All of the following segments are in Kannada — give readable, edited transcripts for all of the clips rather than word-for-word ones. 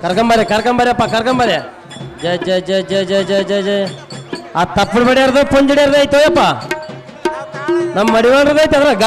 ಕರ್ಕೊಂಬರ್ಯಪ್ಪ ಕರ್ಕೊಂಬರ್ಯ ಜಯ ಜಯ ಜಯ ಜಯ ಜಯ ಜಯ ಜಯ ಜಯ ಆ ತಪ್ಪು ಬಡಿಯಾರ್ದು ಪುಂಜಡಿಯಾರ್ದು ಐತೋಯಪ್ಪ ನಮ್ಮ ಮಡಿವಾಳ್ರದ್ದು ಐತೆ ಅದ್ರಾಗ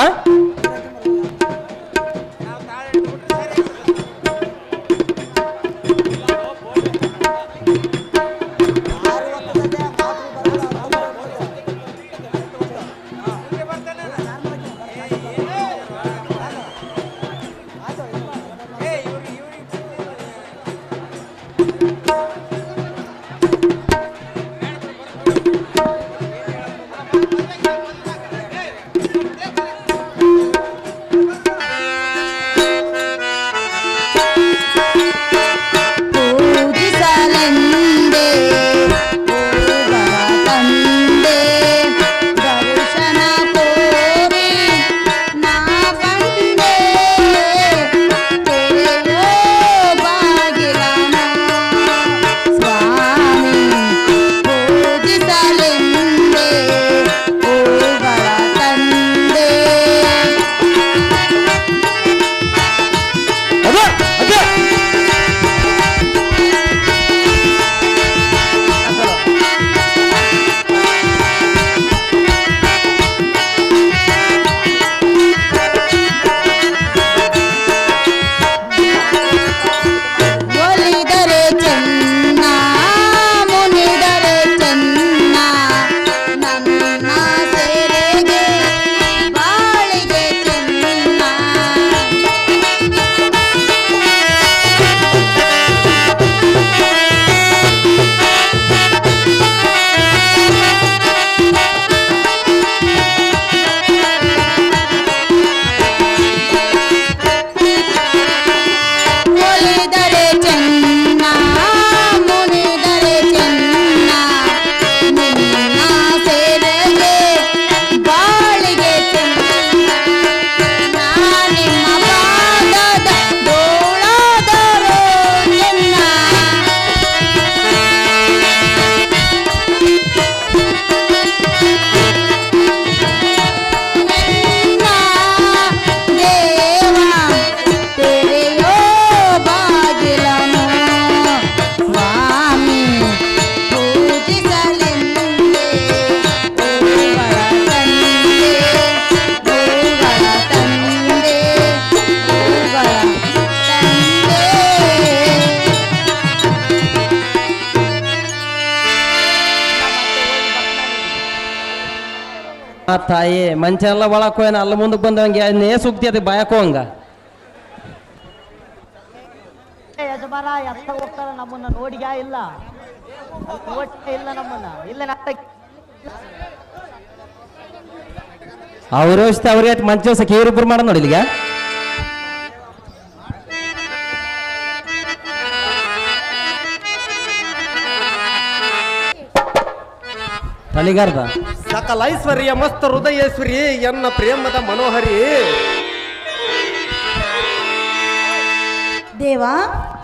ತಾಯಿ ಮಂಚೆಲ್ಲ ಒಳಕ್ ಹೋಯ್ನ ಅಲ್ಲ ಮುಂದಕ್ಕೆ ಬಂದಂಗೆ ನೇ ಸುಗ್ತಿ ಅದು ಬಾಯಕೋ ಹಂಗ ಯಜಮಾನ ಎತ್ತ ಹೋಗ್ತಾರ ನಮ್ಮನ್ನ ನೋಡಿಗ್ಯಾ ಇಲ್ಲ ಇಲ್ಲ ನಮ್ಮನ್ನ ಇಲ್ಲ ಅವ್ರ ಅವ್ರಿಗೆ ಮಂಚ ಕೇರಿಬ್ರು ಮಾಡ ನೋಡಿ ಇಲ್ಲಿಗ ತಲಿಗಾರ್ದ ಸಕಲೈಶ್ವರ್ಯ ಮಸ್ತ ಹೃದಯೇಶ್ವರಿ ಎನ್ನ ಪ್ರೇಮದ ಮನೋಹರಿ ದೇವಾ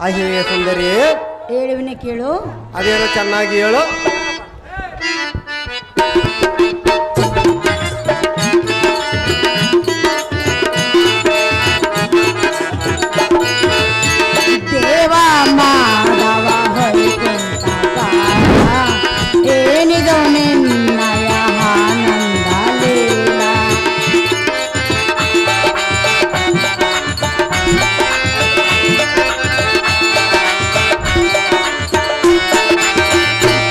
ಅಹಿಯ ಸುಂದರಿ ಹೇಳುವಿನ ಕೇಳು ಅದೇನೋ ಚೆನ್ನಾಗಿ ಹೇಳು ದೇವಾ ಮಾಧವ ಹೊಯ್ಕುಂಠ ಏನಿದು ನಿನ್ನಯ ಆನಂದ ಲೀಲಾ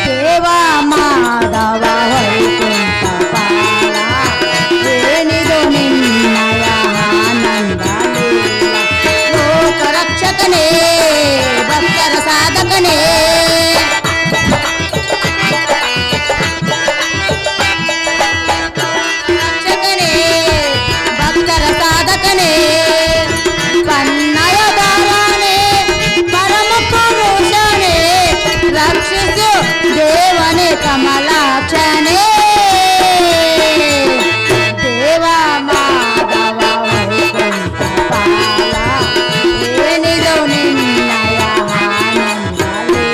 ದೇವಾ ಮಾಧವ ಹೊಯ್ಕುಂಠ ಪಾಲ ಏನಿದು ನಿನ್ನಯ ಆನಂದ ಲೀಲಾ ಲೋಕ ರಕ್ಷಕನೇ ಭಕ್ತರ ಸಾಧಕನೇ ಕಮಲಾಕ್ಷನೇ ದೇವಾ ಮಾಧವ ವೈಕುಂಠ ಪಾಲ ಏನಿದು ನಿನ್ನಯ ಆನಂದ ಲೀಲಾ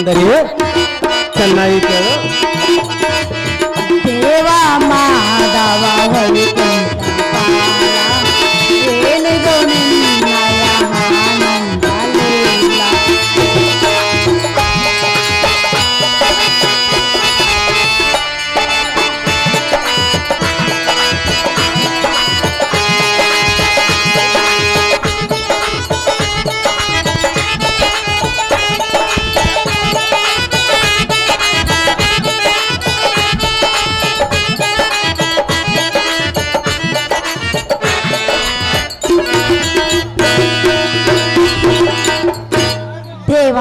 ಸುಂದರಿ ಚೆನ್ನಾಗಿ ಕೇಳು. ದೇವ ಮಾಧವ ವೈಕುಂಠ ಪಾಲ ಏನಿದು ನಿನ್ನಯ ಆನಂದ ಲೀಲ. ದೇವ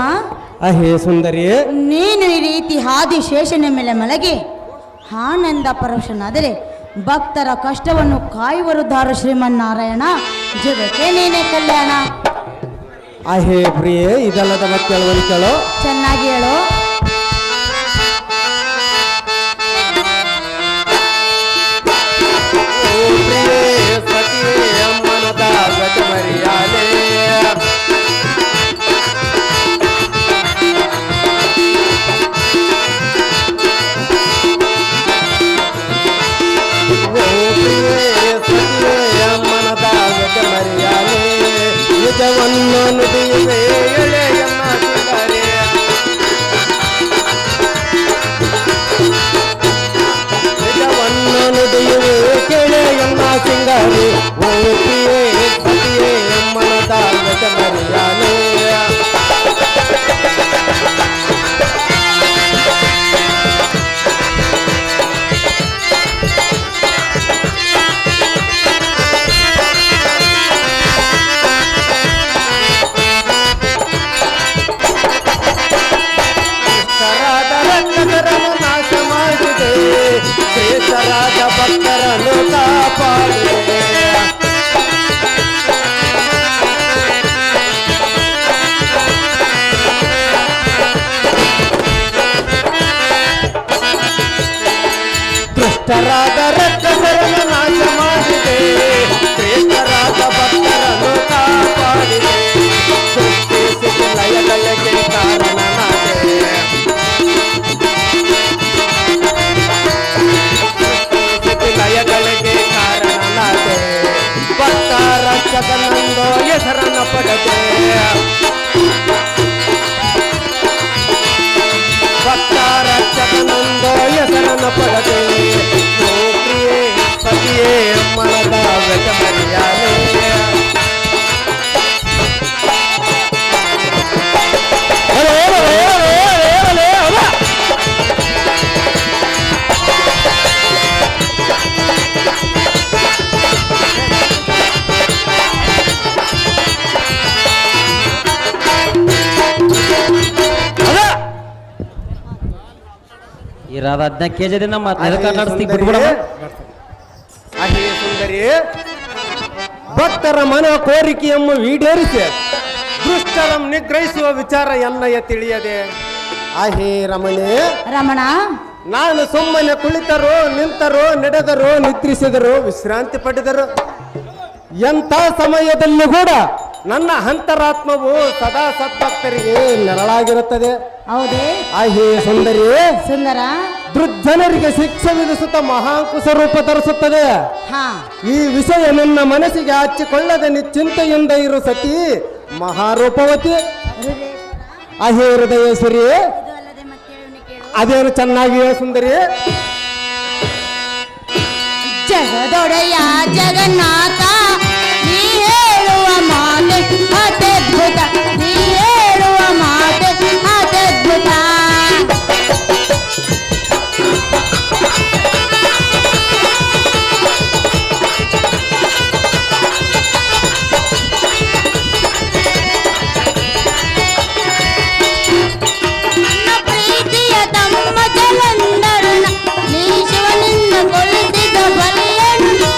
ಅಹೇ ಸುಂದರಿ ನೀನು ಈ ರೀತಿ ಆದಿಶೇಷನ ಮೇಲೆ ಮಲಗಿ ಆನಂದ ಪರವಶನಾದರೆ ಭಕ್ತರ ಕಷ್ಟವನ್ನು ಕಾಯುವರುದಾರ ಶ್ರೀಮನ್ನಾರಾಯಣ ಜಗಕ್ಕೆ ನೀನೇ ಕಲ್ಯಾಣ. ಅಹೇ ಪ್ರಿಯೆ ಇದಲ್ಲದ ಮತ್ತೆ ಕೇಳುವನು ಕೇಳು. ಚೆನ್ನಾಗಿ ಹೇಳು. ಓ ಪ್ರಿಯೆ ಸತಿಯೇ ಅಮ್ಮನದ ಗಜಮರಿಯಾಲೆ. ನಿಜವನ್ನು ನುಡಿಯುವೆ ಎಳೆಯನ್ನ ಸಿಂಗಾರಿ. ನಿಜವನ್ನು ನುಡಿಯುವೆ ಕೆಳೆಯನ್ನ ಸಿಂಗಾರಿ. ಓ ಪ್ರಿಯೇ ಸತಿಯೇ ಮನದ ಗಜಮರಿಯಾಲೆ. ನಾಶ ಮಾಡಿದೆ ಶ್ರೇಷ್ಠರಾದ ಭಕ್ತರನ್ನು ಕಾಪಾಡಿದೆ. ದುಷ್ಟರಾದ ರಕ್ಕಸರನ್ನು ನಾಶ ಮಾಡಿದೆ ಶ್ರೇಷ್ಠರಾದ ಭಕ್ತರನ್ನು ಕಾಪಾಡಿದೆ. ಸೃಷ್ಟಿಸಿದ ಲಯಗಳಿಗೆ ಕಾರಣನಾದೆ. ಲಯಗಳಿಗೆ ಕಾರಣನಾದೆ. ಭಕ್ತ ರಕ್ಷಕನಂದು ಹೆಸರನ್ನು ಪಡೆದೆ. ಭಕ್ತ ರಕ್ಷಕನಂದು ಹೆಸರನ್ನು ಪಡೆದೆ. ಓ ಪ್ರಿಯೇ ಸತಿಯೇ ಮನದ ಗಜಮರಿಯಾಲೆ. ಇರಾದ 15 ಕೆಜಿ ನಮ್ಮ ನಡೆಸ್ತಿ ಬಿಟ್ಬಿಡ. ಅಹೇ ಸುಂದರಿ ಭಕ್ತರ ಮನ ಕೋರಿಕೆಯನ್ನು ಈಡೇರಿಸಿ ದುಷ್ಟರ ನಿಗ್ರಹಿಸುವ ವಿಚಾರ ಎನ್ನಯ ತಿಳಿಯದೆ. ಅಹೇ ರಮಣೆ ರಮಣ ನಾನು ಸುಮ್ಮನೆ ಕುಳಿತರು ನಿಂತರು ನಡೆದರು ನಿದ್ರಿಸಿದರು ವಿಶ್ರಾಂತಿ ಪಡೆದರು. ಎಂಥ ಸಮಯದಲ್ಲೂ ಕೂಡ ನನ್ನ ಅಂತರಾತ್ಮವು ಸದಾ ಸದ್ಭಕ್ತರಿಗೆ ನೆರಳಾಗಿರುತ್ತದೆ. ಹೌದೇ ಅಹೇ ಸುಂದರಿ ಸುಂದರ ದುರ್ಜನರಿಗೆ ಶಿಕ್ಷೆ ವಿಧಿಸುತ್ತ ಮಹಾಂಕುಶ ರೂಪ ಧರಿಸುತ್ತದೆ. ಹಾ ಈ ವಿಷಯ ನನ್ನ ಮನಸ್ಸಿಗೆ ಹಚ್ಚಿಕೊಳ್ಳದೆ ನಿಶ್ಚಿಂತೆಯಿಂದ ಇರು ಸತಿ ಮಹಾರೂಪವತಿ. ಅಹೇ ಹೃದಯೇಶ್ವರಿ ಅದೇನು ಚೆನ್ನಾಗಿ ಸುಂದರಿ. ಜಗದೊಡೆಯ ಜಗನ್ನಾಥ ನೀ ಹೇಳುವ ಮಾತೆ ಅತ್ಯದ್ಭುತ. ನೀ ಹೇಳುವ ಮಾತೆ ಅತ್ಯದ್ಭುತ. ನನ್ನ ಪ್ರೀತಿಯ ತಮ್ಮ ಜಲಂಧರನ ನೀ ಶಿವನಿಂದ ಕೊಲಿಸಿದ ಬಲ್ಲೆನು.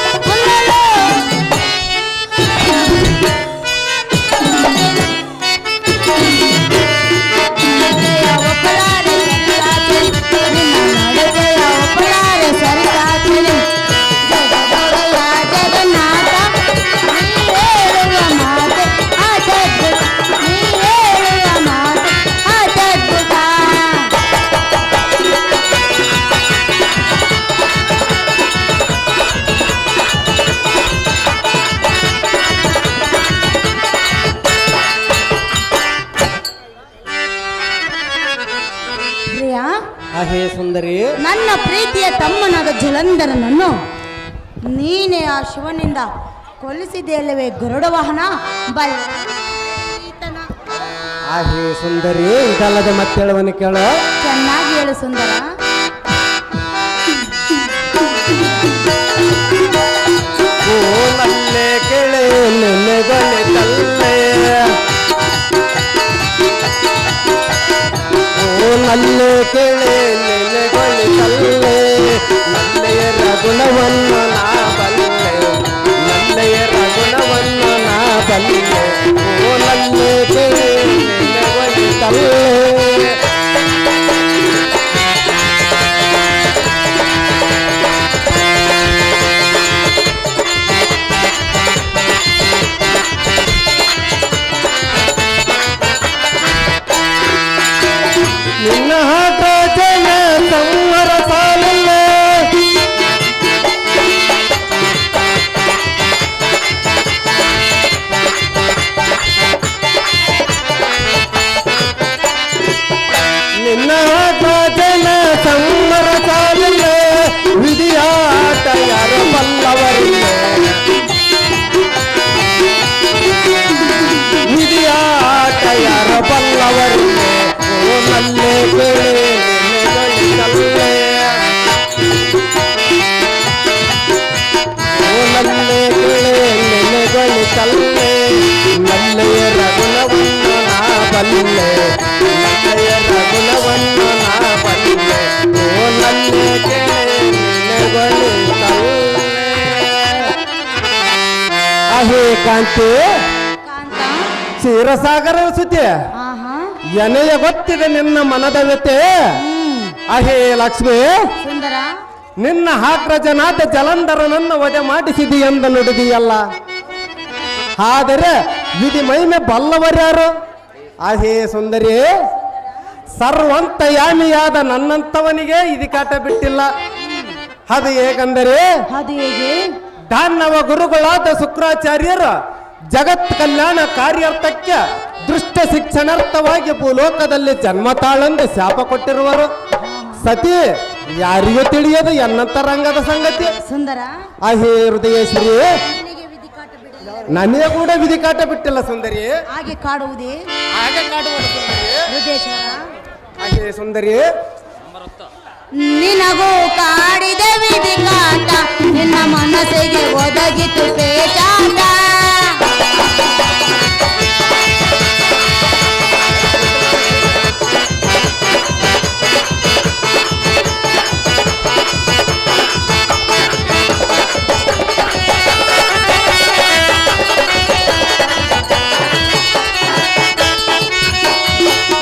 ಹೇ ಸುಂದರಿ, ನನ್ನ ಪ್ರೀತಿಯ ತಮ್ಮನಾದ ಜಲಂಧರನನ್ನು ನೀನೇ ಆ ಶಿವನಿಂದ ಕೊಲ್ಲಿಸಿದೆಯಲ್ಲವೇ ಗರುಡ ವಾಹನ ಬಲ್ ಹೇ ಸುಂದರಿ, ಇದಲ್ಲದೆ ಮತ್ತೇಳುವನು ಕೇಳು. ಚೆನ್ನಾಗಿ ಹೇಳು ಸುಂದರ. ನಲ್ಲೆ ಕೆಳೆ ನೆನೆಗೊಳಿತಲ್ಲೆ, ನಲ್ಲೆ ಕೆಳೆ ನೆನೆಗೊಳಿತಲ್ಲೆ, ನಲ್ಲೆಯ ರಗುಣವನ್ನು ನಾ ಬಲ್ಲೆ, ನಲ್ಲೆಯ ರಗುಣವನ್ನು ನಾ ಬಲ್ಲೆ. ಓ ನಲ್ಲೆ ಕೆಳೆ ನೆನೆಗೊಳಿತಲ್ಲೆ. ನಿನ್ನ ಹಾಟ ಜನ ಸಂವರ ಸಾಲಲ್ಲ, ನಿನ್ನ ಹಾಟ ಜನ ಸಂವರ ಸಾಲಲ್ಲ, ವಿಧಿಯಾಟ ಯಾರ ಬಲ್ಲವರಿಲ್ಲ, ವಿಧಿಯಾಟ ಯಾರ ಬಲ್ಲವರಿಲ್ಲ. ಓ ನಲ್ಲೆ ಕೆಳೆ ನೆನೆಗೊಳಿತಲ್ಲೆ, ಓ ನಲ್ಲೆ ಕೆಳೆ ನೆನೆಗೊಳಿತಲ್ಲೆ, ನಲ್ಲೆಯ ರಗುಣವನ್ನು ನಾ ಬಲ್ಲೆ, ನಲ್ಲೆಯ ರಗುಣವನ್ನು ನಾ ಬಲ್ಲೆ. ಓ ನಲ್ಲೆ ಕೆಳೆ ನೆನೆಗೊಳಿತಲ್ಲೆ. ಹೇ ಕಾಂತಿ, ಕಾಂತ, ಕ್ಷೀರಸಾಗರ ಸುದ್ದಿ ಆಹಾ, ಎನೆಯ ಗೊತ್ತಿದೆ ನಿನ್ನ ಮನದ ವ್ಯತೆ. ಅಹೇ ಲಕ್ಷ್ಮಿ, ಸುಂದರ, ನಿನ್ನ ಹಾಕ್ರಜನಾದ ಜಲಂಧರನನ್ನು ವಧೆ ಮಾಡಿಸಿದಿ ಎಂದು ನುಡಿದಿಯಲ್ಲ, ಆದರೆ ವಿಧಿ ಮಹಿಮೆ ಬಲ್ಲವರ್ಯಾರು? ಅಹೇ ಸುಂದರಿ, ಸರ್ವಂತಯಾಮಿಯಾದ ನನ್ನಂತವನಿಗೆ ಇದು ಕಾಟ ಬಿಟ್ಟಿಲ್ಲ. ಅದು ಹೇಗೆಂದರೆ, ಅದು ಹೇಗೆ? ದಾನವ ಗುರುಗಳಾದ ಶುಕ್ರಾಚಾರ್ಯರು ಜಗತ್ ಕಲ್ಯಾಣ ಕಾರ್ಯಾರ್ಥಕ್ಕೆ ದೃಷ್ಟ ಶಿಕ್ಷಣಾರ್ಥವಾಗಿ ಭೂಲೋಕದಲ್ಲಿ ಜನ್ಮ ತಾಳೆಂದು ಶಾಪ ಕೊಟ್ಟಿರುವರು. ಸತಿ ಯಾರಿಗೂ ತಿಳಿಯದು ಎನ್ನಂತ ರಂಗದ ಸಂಗತಿ. ಸುಂದರ, ಅಹೇ ಹೃದಯೇಶ್ವರಿ, ನಿನಗೆ ವಿಧಿ ಕಾಟ ಬಿಡಲಿಲ್ಲ. ನನಗೆ ಕೂಡ ವಿಧಿ ಕಾಟ ಬಿಟ್ಟಿಲ್ಲ ಸುಂದರಿ. ಹಾಗೆ ಕಾಡುವುದೇ ಹಾಗೆ ಕಾಡುವುದು ಸುಂದರಿ. ಹೃದಯೇಶ್ವರ. ಅಹೇ ಸುಂದರಿ, ನಿನಗೂ ಕಾಡಿದ ವಿಧಿ ಕಾಟ, ನಿನ್ನ ಮನಸ್ಸಿಗೆ ಒದಗಿತು ಪೇಚಾಟ.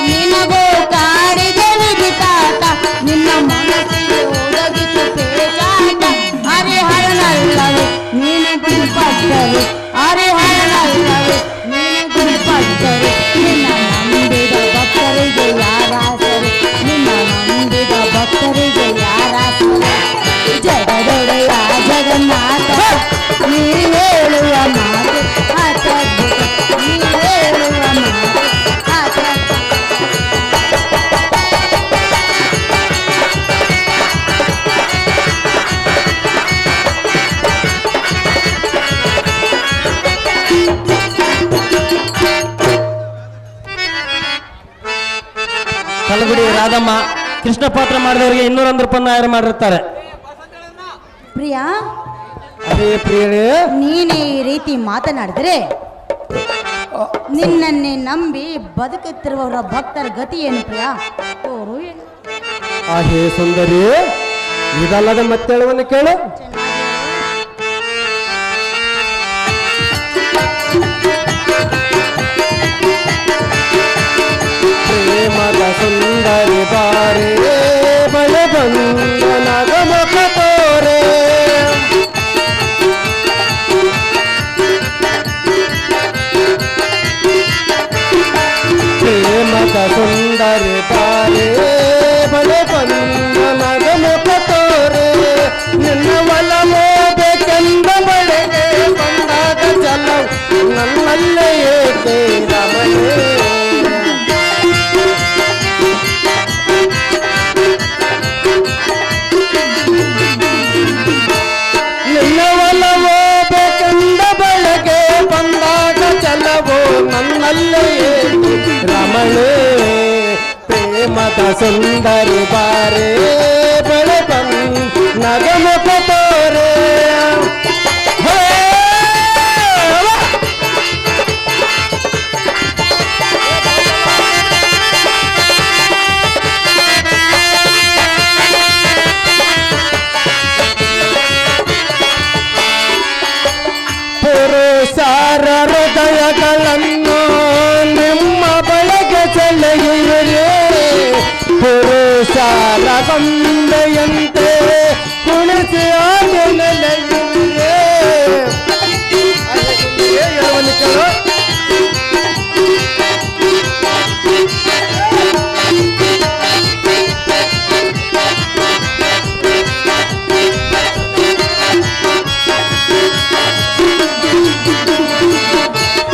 ನಿನಗೂ ಕಾಡಿದ ವಿಧಿ ಕಾಟ, ನಿನ್ನ ಮನಸ್ಸಿಗೆ ಒದಗಿತು ಪೇಚಾಟ. ಹರಿಹರನಲ್ಲವೇ ನೀನು ಗುರಿಪಟ್ಟರು, ಹರಿಹರನಲ್ಲವೇ ನೀನು ಗುರಿಪಟ್ಟರು. ನಿನ್ನ ನಂಬಿದ ಭಕ್ತರಿಗೆ ಯಾರಾಸರು, ನಿನ್ನ ನಂಬಿದ ಭಕ್ತರಿಗೆ ಯಾರಾಸರು. ಜಗದೊಡೆಯ ಜಗನ್ನಾಥ, ನೀ ಹೇಳುವ ಮಾತು ಅತ್ಯದ್ಭುತ, ನೀ ಹೇಳುವ ಮಾತು ಅತ್ಯದ್ಭುತ. ಕಲಗುಡಿ ರಾಧಮ್ಮ ಕೃಷ್ಣ ಪಾತ್ರ ಮಾಡಿದವರಿಗೆ 201 ರೂಪಾಯಿ ಮಾಡಿರ್ತಾರೆ. ಪ್ರಿಯಾ, ಅದೇ ಪ್ರಿಯಳೇ, ನೀನೇ ಈ ರೀತಿ ಮಾತನಾಡಿದರೆ ನಿನ್ನನ್ನೇ ನಂಬಿ ಬದುಕುತ್ತಿರುವವರ ಭಕ್ತರ ಗತಿ ಏನು ಪ್ರಿಯಾ? ತೋರು ಏನು? ಅಹೇ ಸುಂದರಿ, ಇದಲ್ಲದೆ ಮತ್ತೇಳುವನ್ನು ಕೇಳು. ಪ್ರೇಮದ ಸುಂದರಿ ಬಾರೆ, ಬಳೆ ಬಂದ ನಗಮುಖ ತೋರೆ, ಪ್ರೇಮದ ಸುಂದರಿ ಬಾರೆ, ಬಳೆ ಬಂದ ನಗಮುಖ ತೋರೆ. ನಿನ್ನ ಒಲವೋ ಬೇಕೆಂದ ಬಳೆಗೆ ಬಂದಾಗ ಜಲ ನನ್ನಲ್ಲೇ ಏಕೆ ರಮಣೆ. ಪ್ರೇಮದ ಸುಂದರಿ ಬಾರೆ ಬಳೆ ಬಂದು ನಗಮುಖ ತೋರೆ ಹೇ! ಪುರುಷರ ಹೃದಯಗಳನ್ನು ನಿಮ್ಮ ಬಳಗೆ ಸೆಳೆಯುವಿರೇ ಪುರುಷರ ಗೊಂಬೆಯಂತೆ ಕುಣಿಸಿ ಆದ ನೆಲೆಯುವಿರೇ ಹೇಳುವನಿಕರು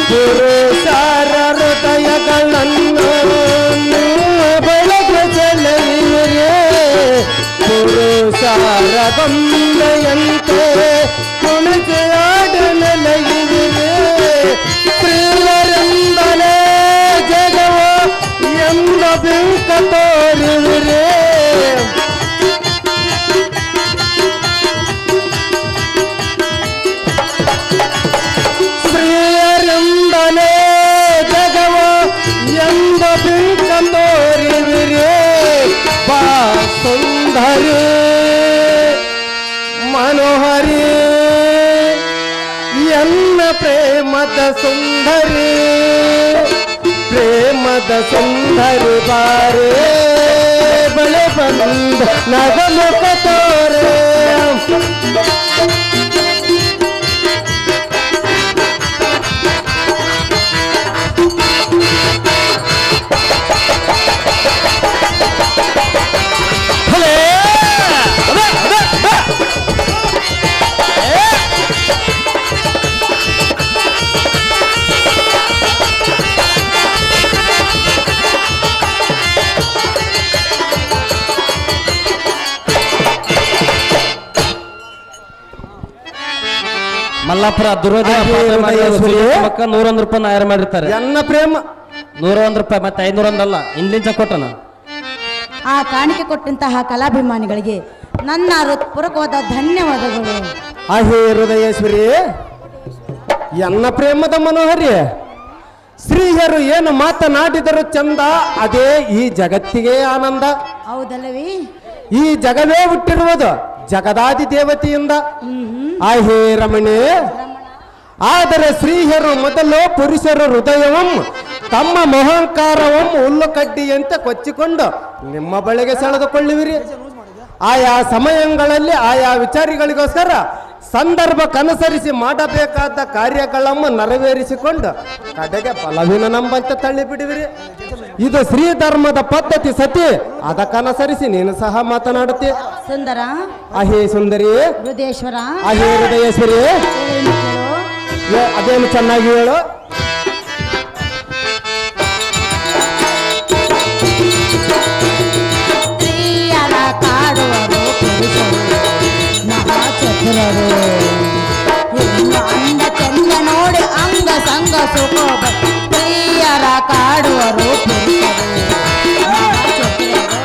ಪುರುಷರ ಹೃದಯಗಳನ್ನು ಬೆಳಗ್ಗೆ ಸೆಳೆಯುವಿರೇ ಪುರುಷರ ಗೊಂಬೆಯಂತೆ ಕುಣಿಸಿ ಆಡ ನೆಲೆಯುವಿರೇ ಪ್ರಿಯರೆಂಬಲೇ ಜಗವ ಎಂಬ ಬಿಂಕ ತೋರುವಿರೇ ಪ್ರಿಯರೆಂಬಲೇ ಜಗವ ಎಂಬ ಬಿಂಕ ತೋರುವಿರೇ ಬಾ ಸುಂದರಿ ಮನೋಹರಿ ಎನ್ನ ಪ್ರೇಮದ ಸುಂದರಿ ಪ್ರೇಮದ ಸುಂದರಿ ಬಾರೆ ಬಳೆ ಬಂದು ನಗಮುಖ ತೋರೆ ಹಲೇ! ಅದೇ, ಅದೇ, ಅದೇ. ಮಲ್ಲಾಪುರ ದುರ್ಯೋಧನ ಪಾತ್ರ ಮಾಡಿರೋ ಮಕ್ಕ 101 ರೂಪಾಯಿ ನಾಯರ್ ಮಾಡಿರ್ತಾರೆ ಎನ್ನ ಪ್ರೇಮ 101 ರೂಪಾಯಿ ಮತ್ತೆ 500 ಅಲ್ಲ ಇಂಗ್ಲಿಂಚ ಕೊಟ್ಟನ ಆ ಕಾಣಿಕೆ ಕೊಟ್ಟಂತಹ ಕಲಾಭಿಮಾನಿಗಳಿಗೆ ನನ್ನ ಹೃತ್ಪೂರ್ವಕವಾದ ಧನ್ಯವಾದಗಳು. ಅಹೇ ಹೃದಯೇಶ್ವರಿ ಎನ್ನ ಪ್ರೇಮದ ಮನೋಹರಿ ಶ್ರೀಯರು ಏನು ಮಾತನಾಡಿದರು ಚಂದ ಅದೇ ಈ ಜಗತ್ತಿಗೆ ಆನಂದ. ಹೌದಲ್ಲವೇ? ಈ ಜಗವೇ ಹುಟ್ಟಿರುವುದು ಜಗದಾದಿ ದೇವತೆಯಿಂದ. ಆಹೇ ರಮಣಿ ಆದರೆ ಶ್ರೀಯರು ಮೊದಲು ಪುರುಷರ ಹೃದಯವಂ ತಮ್ಮ ಮೊಹಂಕಾರವಂ ಹುಲ್ಲು ಕಡ್ಡಿಯಂತೆ ಕೊಚ್ಚಿಕೊಂಡು ನಿಮ್ಮ ಬಳಿಗೆ ಸೆಳೆದುಕೊಳ್ಳುವಿರಿ. ಆಯಾ ಸಮಯಗಳಲ್ಲಿ ಆಯಾ ವಿಚಾರಿಗಳಿಗೋಸ್ಕರ ಸಂದರ್ಭಕ್ಕನುಸರಿಸಿ ಮಾಡಬೇಕಾದ ಕಾರ್ಯಗಳನ್ನು ನೆರವೇರಿಸಿಕೊಂಡು ಕಡೆಗೆ ಫಲವಿನ ನಂಬಂತೆ ತಳ್ಳಿ ಬಿಡುವಿರಿ. ಇದು ಶ್ರೀ ಧರ್ಮದ ಪದ್ಧತಿ ಸತಿ. ಅದಕ್ಕನುಸರಿಸಿ ನೀನು ಸಹ ಮಾತನಾಡುತ್ತಿ. ಸುಂದರ ಅಹೇ ಸುಂದರಿ ಹೃದಯೇಶ್ವರ ಅಹೇ ಹೃದಯೇಶ್ವರಿ ಏನು ಕೇಳು? ಅದೇನು ಚೆನ್ನಾಗಿ ಹೇಳು. ಸ್ತ್ರೀಯರ ಕಾಡುವರು ಪುರುಷರು ಮಹಾಚತುರರು. ಇನ್ನು ಅಂದ ಚಂದ ನೋಡಿ ಅಂಗ ಸಂಗ ಸುಖ ಸ್ತ್ರೀಯರ ಕಾಡುವರು ಪುರುಷರು ಮಹಾಚತುರರು.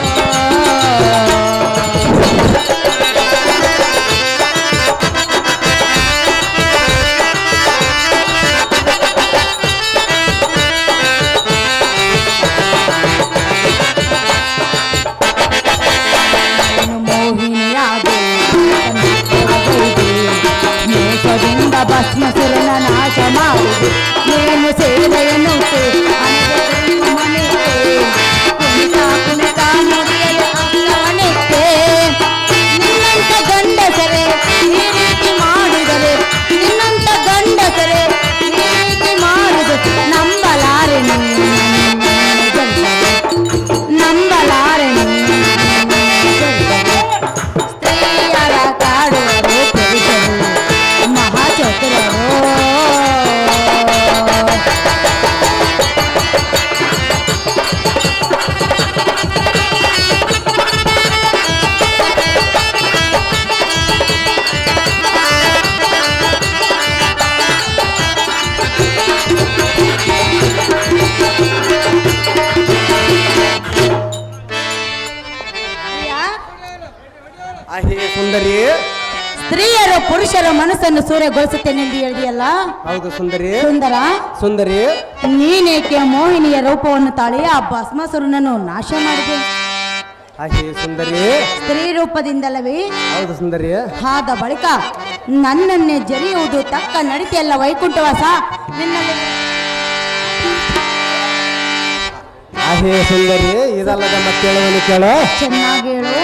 ಸುಂದರಿ. ಸ್ತ್ರೀಯರು ಪುರುಷರ ಮನಸ್ಸನ್ನು ಸೂರೆಗೊಳಿಸುತ್ತೇನೆಂದು ಹೇಳಿದೆಯಲ್ಲ. ಹೌದು ಸುಂದರಿ. ಸುಂದರ ಸುಂದರಿ, ನೀನೇಕೆ ಮೋಹಿನಿಯ ರೂಪವನ್ನು ತಾಳಿ ಆ ಭಸ್ಮಾಸುರನನ್ನು ನಾಶ ಮಾಡಿದೆ? ಆಹೇ ಸುಂದರಿ. ಸ್ತ್ರೀ ರೂಪದಿಂದಲವೇ? ಹೌದು ಸುಂದರಿ. ಆದ ಬಳಿಕ ನನ್ನನ್ನೇ ಜರಿಯುವುದು ತಕ್ಕ ನಡತೆಯಲ್ಲ ವೈಕುಂಠವಾಸ ನಿನ್ನಲ್ಲಿ. ಆಹೇ ಸುಂದರಿ, ಇದಲ್ಲದ ಮತ್ತೇಳುವನು ಕೇಳು. ಚೆನ್ನಾಗಿ ಹೇಳು.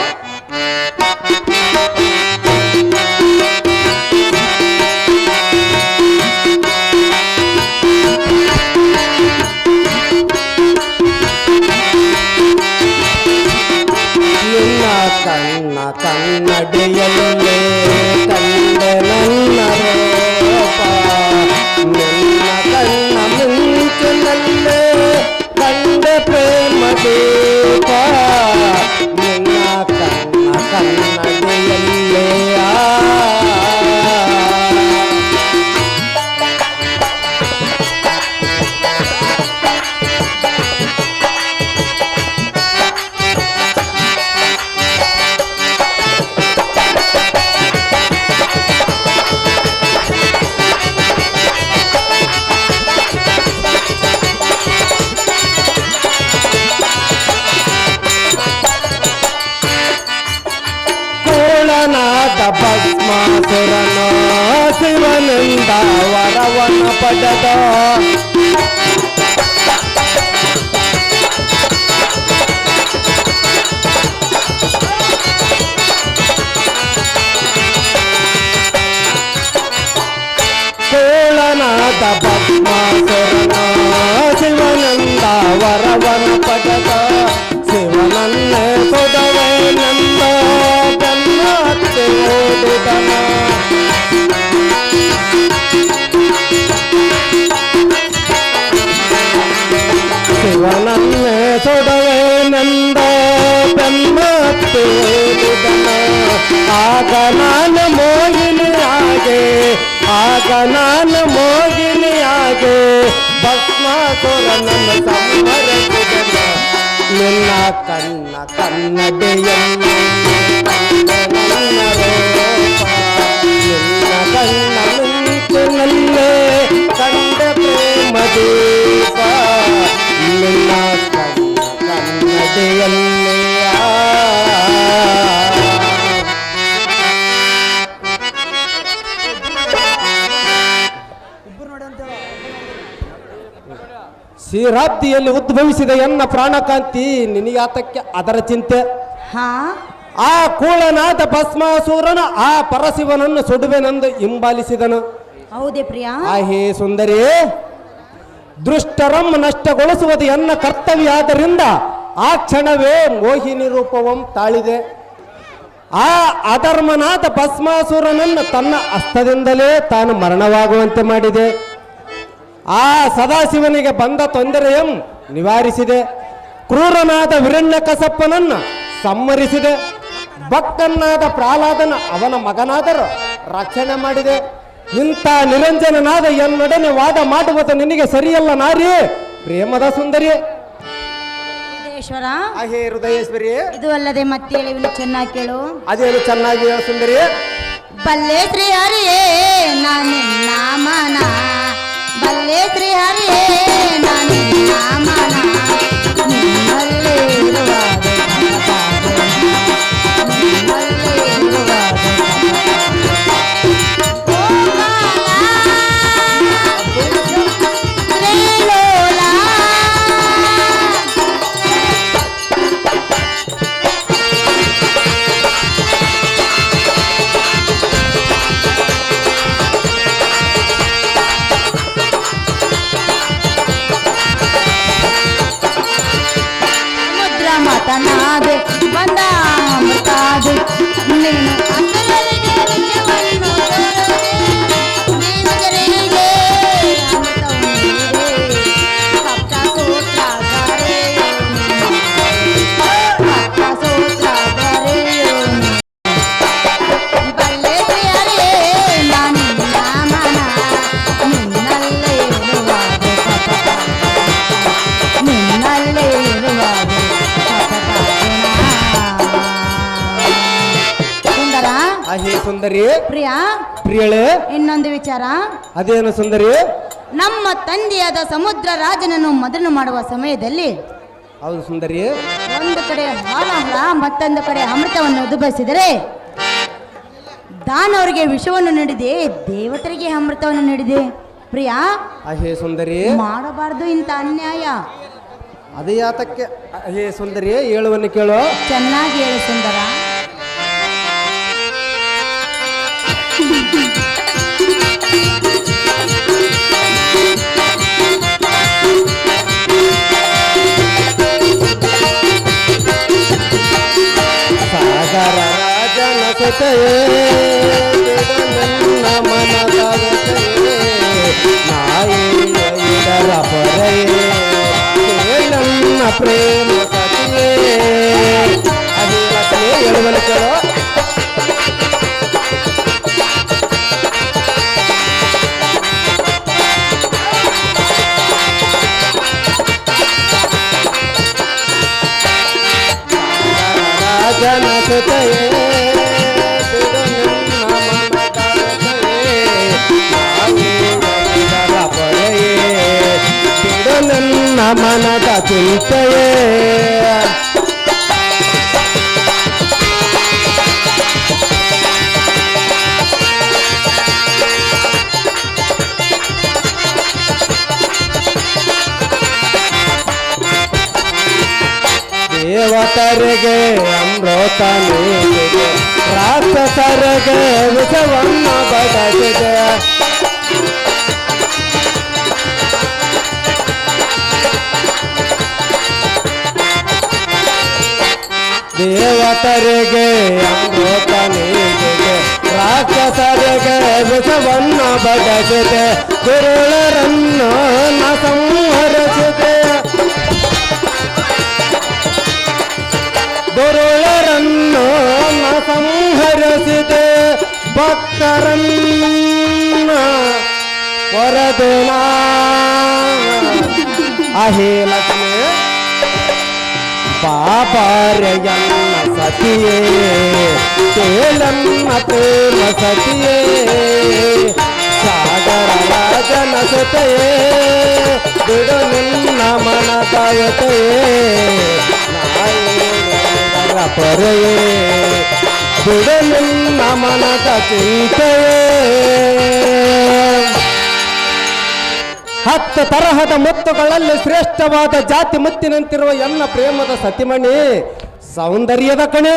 ನಿನ್ನ ಕಣ್ಣ ಕನ್ನಡಿಯಲ್ಲೇ ಕಂಡೆ ನನ್ನ ರೂಪ, ನಿನ್ನ ಕಣ್ಣ ಮಿಂಚಿನಲ್ಲೇ ಕಂಡೆ ಪ್ರೇಮ ದೀಪ, ನಿನ್ನ ಕಣ್ಣ ಕನ್ನಡಿಯಲ್ಲೇ ಭಸ್ಮಾಸುರನ ಶಿವನಿಂದ ವರವನ್ನು ಪಡೆದ ಕೋಳನಾದ ಭಸ್ಮಾಸುರನ ಶಿವನಿಂದ ವರವನ್ನು ಪಡೆದ ಶಿವನನ್ನೇ ಸೊದವೇ ನಂದ ಬೆನ್ನತ್ತೆ ಓಡಿದನ ಶಿವನನ್ನೇ ಸೊದವೇ ನಂದ ಬೆನ್ನತ್ತೆ ಓಡಿದನ ಆಗ ನಾನು ಮೋಹಿನಿಯಾಗೆ ಆಗ ನಾನು ಮೋಹಿನಿಯಾಗೆ ಭಸ್ಮಾಸುರನನ್ನು ಸಂಹರಿಸಿದನ ನಿನ್ನ ಕಣ್ಣ ಕನ್ನಡಿಯಲ್ಲಿ ನನ್ನ ರೂಪ, ನಿನ್ನ ಕಣ್ಣ ಮಿಂಚಿನಲ್ಲೇ ಕಂಡ ಪ್ರೇಮ ದೀಪ, ನಿನ್ನ ಕಣ್ಣ ಕನ್ನಡಿಯಲ್ಲಿ ಶ್ರೀರಾಬ್ದಿಯಲ್ಲಿ ಉದ್ಭವಿಸಿದ ಎನ್ನ ಪ್ರಾಣಕಾಂತಿ ನಿನಗಾತಕ್ಕೆ ಅದರ ಚಿಂತೆ. ಹಾ, ಆ ಕೂಳನಾದ ಭಸ್ಮಾಸುರನ ಆ ಪರಶಿವನನ್ನು ಸುಡುವೆನೆಂದು ಹಿಂಬಾಲಿಸಿದನು. ಹೌದೇ ಪ್ರಿಯಾ? ಆಹೇ ಸುಂದರಿ, ದೃಷ್ಟರಂ ನಷ್ಟಗೊಳಿಸುವುದು ಎನ್ನ ಕರ್ತವ್ಯ ಆದ್ದರಿಂದ ಆ ಕ್ಷಣವೇ ಮೋಹಿನಿ ರೂಪವಂ ತಾಳಿದೆ. ಆ ಅಧರ್ಮನಾದ ಭಸ್ಮಾಸುರನನ್ನು ತನ್ನ ಹಸ್ತದಿಂದಲೇ ತಾನು ಮರಣವಾಗುವಂತೆ ಮಾಡಿದೆ. ಆ ಸದಾಶಿವನಿಗೆ ಬಂದ ತೊಂದರೆಯಂ ನಿವಾರಿಸಿದೆ. ಕ್ರೂರನಾದ ವಿರಣ್ಯಕಸಪ್ಪನನ್ನು ಸಂಹರಿಸಿದೆ. ಭಕ್ತನಾದ ಪ್ರಹ್ಲಾದನ ಅವನ ಮಗನಾದರೂ ರಕ್ಷಣೆ ಮಾಡಿದೆ. ಇಂಥ ನಿರಂಜನನಾದ ಎನ್ನೊಡನೆ ವಾದ ಮಾಡುವುದು ನಿನಗೆ ಸರಿಯಲ್ಲ ನಾರಿ ಪ್ರೇಮದ ಸುಂದರಿ. ಹೃದಯೇಶ್ವರ, ಆಹೇ ಹೃದಯೇಶ್ವರಿ, ಇದು ಅಲ್ಲದೆ ಮತ್ತೆ ಹೇಳಿವಿನ ಚೆನ್ನಾಗಿ ಕೇಳು. ಅದೇನು ಚೆನ್ನಾಗಿ ಹೇಳು ಸುಂದರಿ. ಬಲ್ಲೆ ಶ್ರೀ ಹರಿಯೇ ನಾನಿನ್ನ ಮನ, ಬಲ್ಲೆ ಶ್ರೀ ಹರಿಯೇ ನಾನಿನ್ನ ಮನ, ನಿಮ್ಮಲ್ಲೇ ಇರುವಾಗ ನಿಮ್ಮಲ್ಲೇ ಇರುವಾಗ ಮಾತನಾದೆ ಬಂದ ಅಮೃತಾದೆ ನೀನು ಅಂಗಗಳಿಗೆ ನಿಜವನ್ನು ನೀನು ಜನರಿಗೆ ಅಮೃತವು ನೀರೆ ಸಪ್ತ ಸೂತ್ರ ಬರೆಯೋ ಸಪ್ತ ಸೂತ್ರ ಬರೆಯೋ ಬಲ್ಲೆ ಪ್ರಿಯರೇ ನಾನಿನ್ನ ಮನ ನಿನ್ನಲ್ಲೇ ಇರುವಾಗ ನಿನ್ನಲ್ಲೇ ಇರುವಾಗ ಸುಂದರ ಸುಂದರಿ ಪ್ರಿಯ ಪ್ರಿಯಳೆ ಇನ್ನೊಂದು ವಿಚಾರ. ಅದೇನು ಸುಂದರಿ? ನಮ್ಮ ತಂದೆಯಾದ ಸಮುದ್ರ ರಾಜನನ್ನು ಮೊದಲು ಮಾಡುವ ಸಮಯದಲ್ಲಿ ಹೌದು ಸುಂದರಿ. ಒಂದು ಕಡೆ ಹಾಲಾಹಲ ಮತ್ತೊಂದು ಕಡೆ ಅಮೃತವನ್ನು ಉದ್ಭವಿಸಿದರೆ ದಾನವರಿಗೆ ವಿಷವನ್ನು ನೀಡಿದೆ, ದೇವತರಿಗೆ ಅಮೃತವನ್ನು ನೀಡಿದೆ. ಪ್ರಿಯ ಹೇ ಸುಂದರಿ, ಮಾಡಬಾರದು ಇಂಥ ಅನ್ಯಾಯ. ಅದೇ ಯಾತಕ್ಕೆ? ಹೇ ಸುಂದರಿ, ಹೇಳುವನ್ನು ಕೇಳೋ. ಚೆನ್ನಾಗಿ ಹೇಳು ಸುಂದರ. ಸಾಗರ ರಾಜನ ಸುತೆಯೇ ನನ್ನ ಮನದ ವ್ಯಥೆಯೇ, ನಾಯಿದರ ಪೊರೆಯೇ ನನ್ನ ಪ್ರೇಮ ಸತಿಯೇ. ಅದೇ ಯಾತಕ್ಕೆ? ಹೇಳುವನ್ನು ಕೇಳೋ. ರಾಜನ ಸುತೆಯೇ ಬಿಡು ನನ್ನ ಮನದ ವ್ಯಥೆಯೇ, ನಾಯಿದರ ಪೊರೆಯೇ ಬಿಡು ನನ್ನ ಮನದ ಚಿಂತೆಯೇ. ದೇವತರಿಗೆ ಅಮೃತ ನೀಡಿದೆ, ರಾಕ್ಷಸರಿಗೆ ವಿಷವನ್ನು ಬದಲಿದೆ. ದೇವತರಿಗೆ ಅಮೃತ ನೀಡಿದೆ, ರಾಕ್ಷಸರಿಗೆ ವಿಷವನ್ನು ಬದಲಿದೆ. ಗುರುಳರನ್ನು ನ ಸಂಹರಿಸಿದೆ, ದುರುಳರನ್ನು ನ ಸಂಹರಿಸಿದೆ. ಭಕ್ತರನ್ನ ಹೊರದಿನ ಅಹೇ ಲಕ್ಷ್ಮಿ ಬಾಬಾರ್ಯನ್ನ ಸತಿಯೇ, ಕೇಳನ್ನ ಪ್ರೇಮ ಸತಿಯೇ. ಸಾಗರ ರಾಜನ ಸುತೆಯೇ ಬಿಡು ನಿನ್ನ ಮನದ ವ್ಯಥೆಯೇ, ನಾಯಿದರ ಪೊರೆಯೇ ಬಿಡು ನಿನ್ನ ಮನದ ಚಿಂತೆಯೇ. 10 ತರಹದ ಮುತ್ತುಗಳಲ್ಲಿ ಶ್ರೇಷ್ಠವಾದ ಜಾತಿ ಮುತ್ತಿನಂತಿರುವ ಎನ್ನ ಪ್ರೇಮದ ಸತಿಮಣಿ ಸೌಂದರ್ಯದ ಕಣೆ.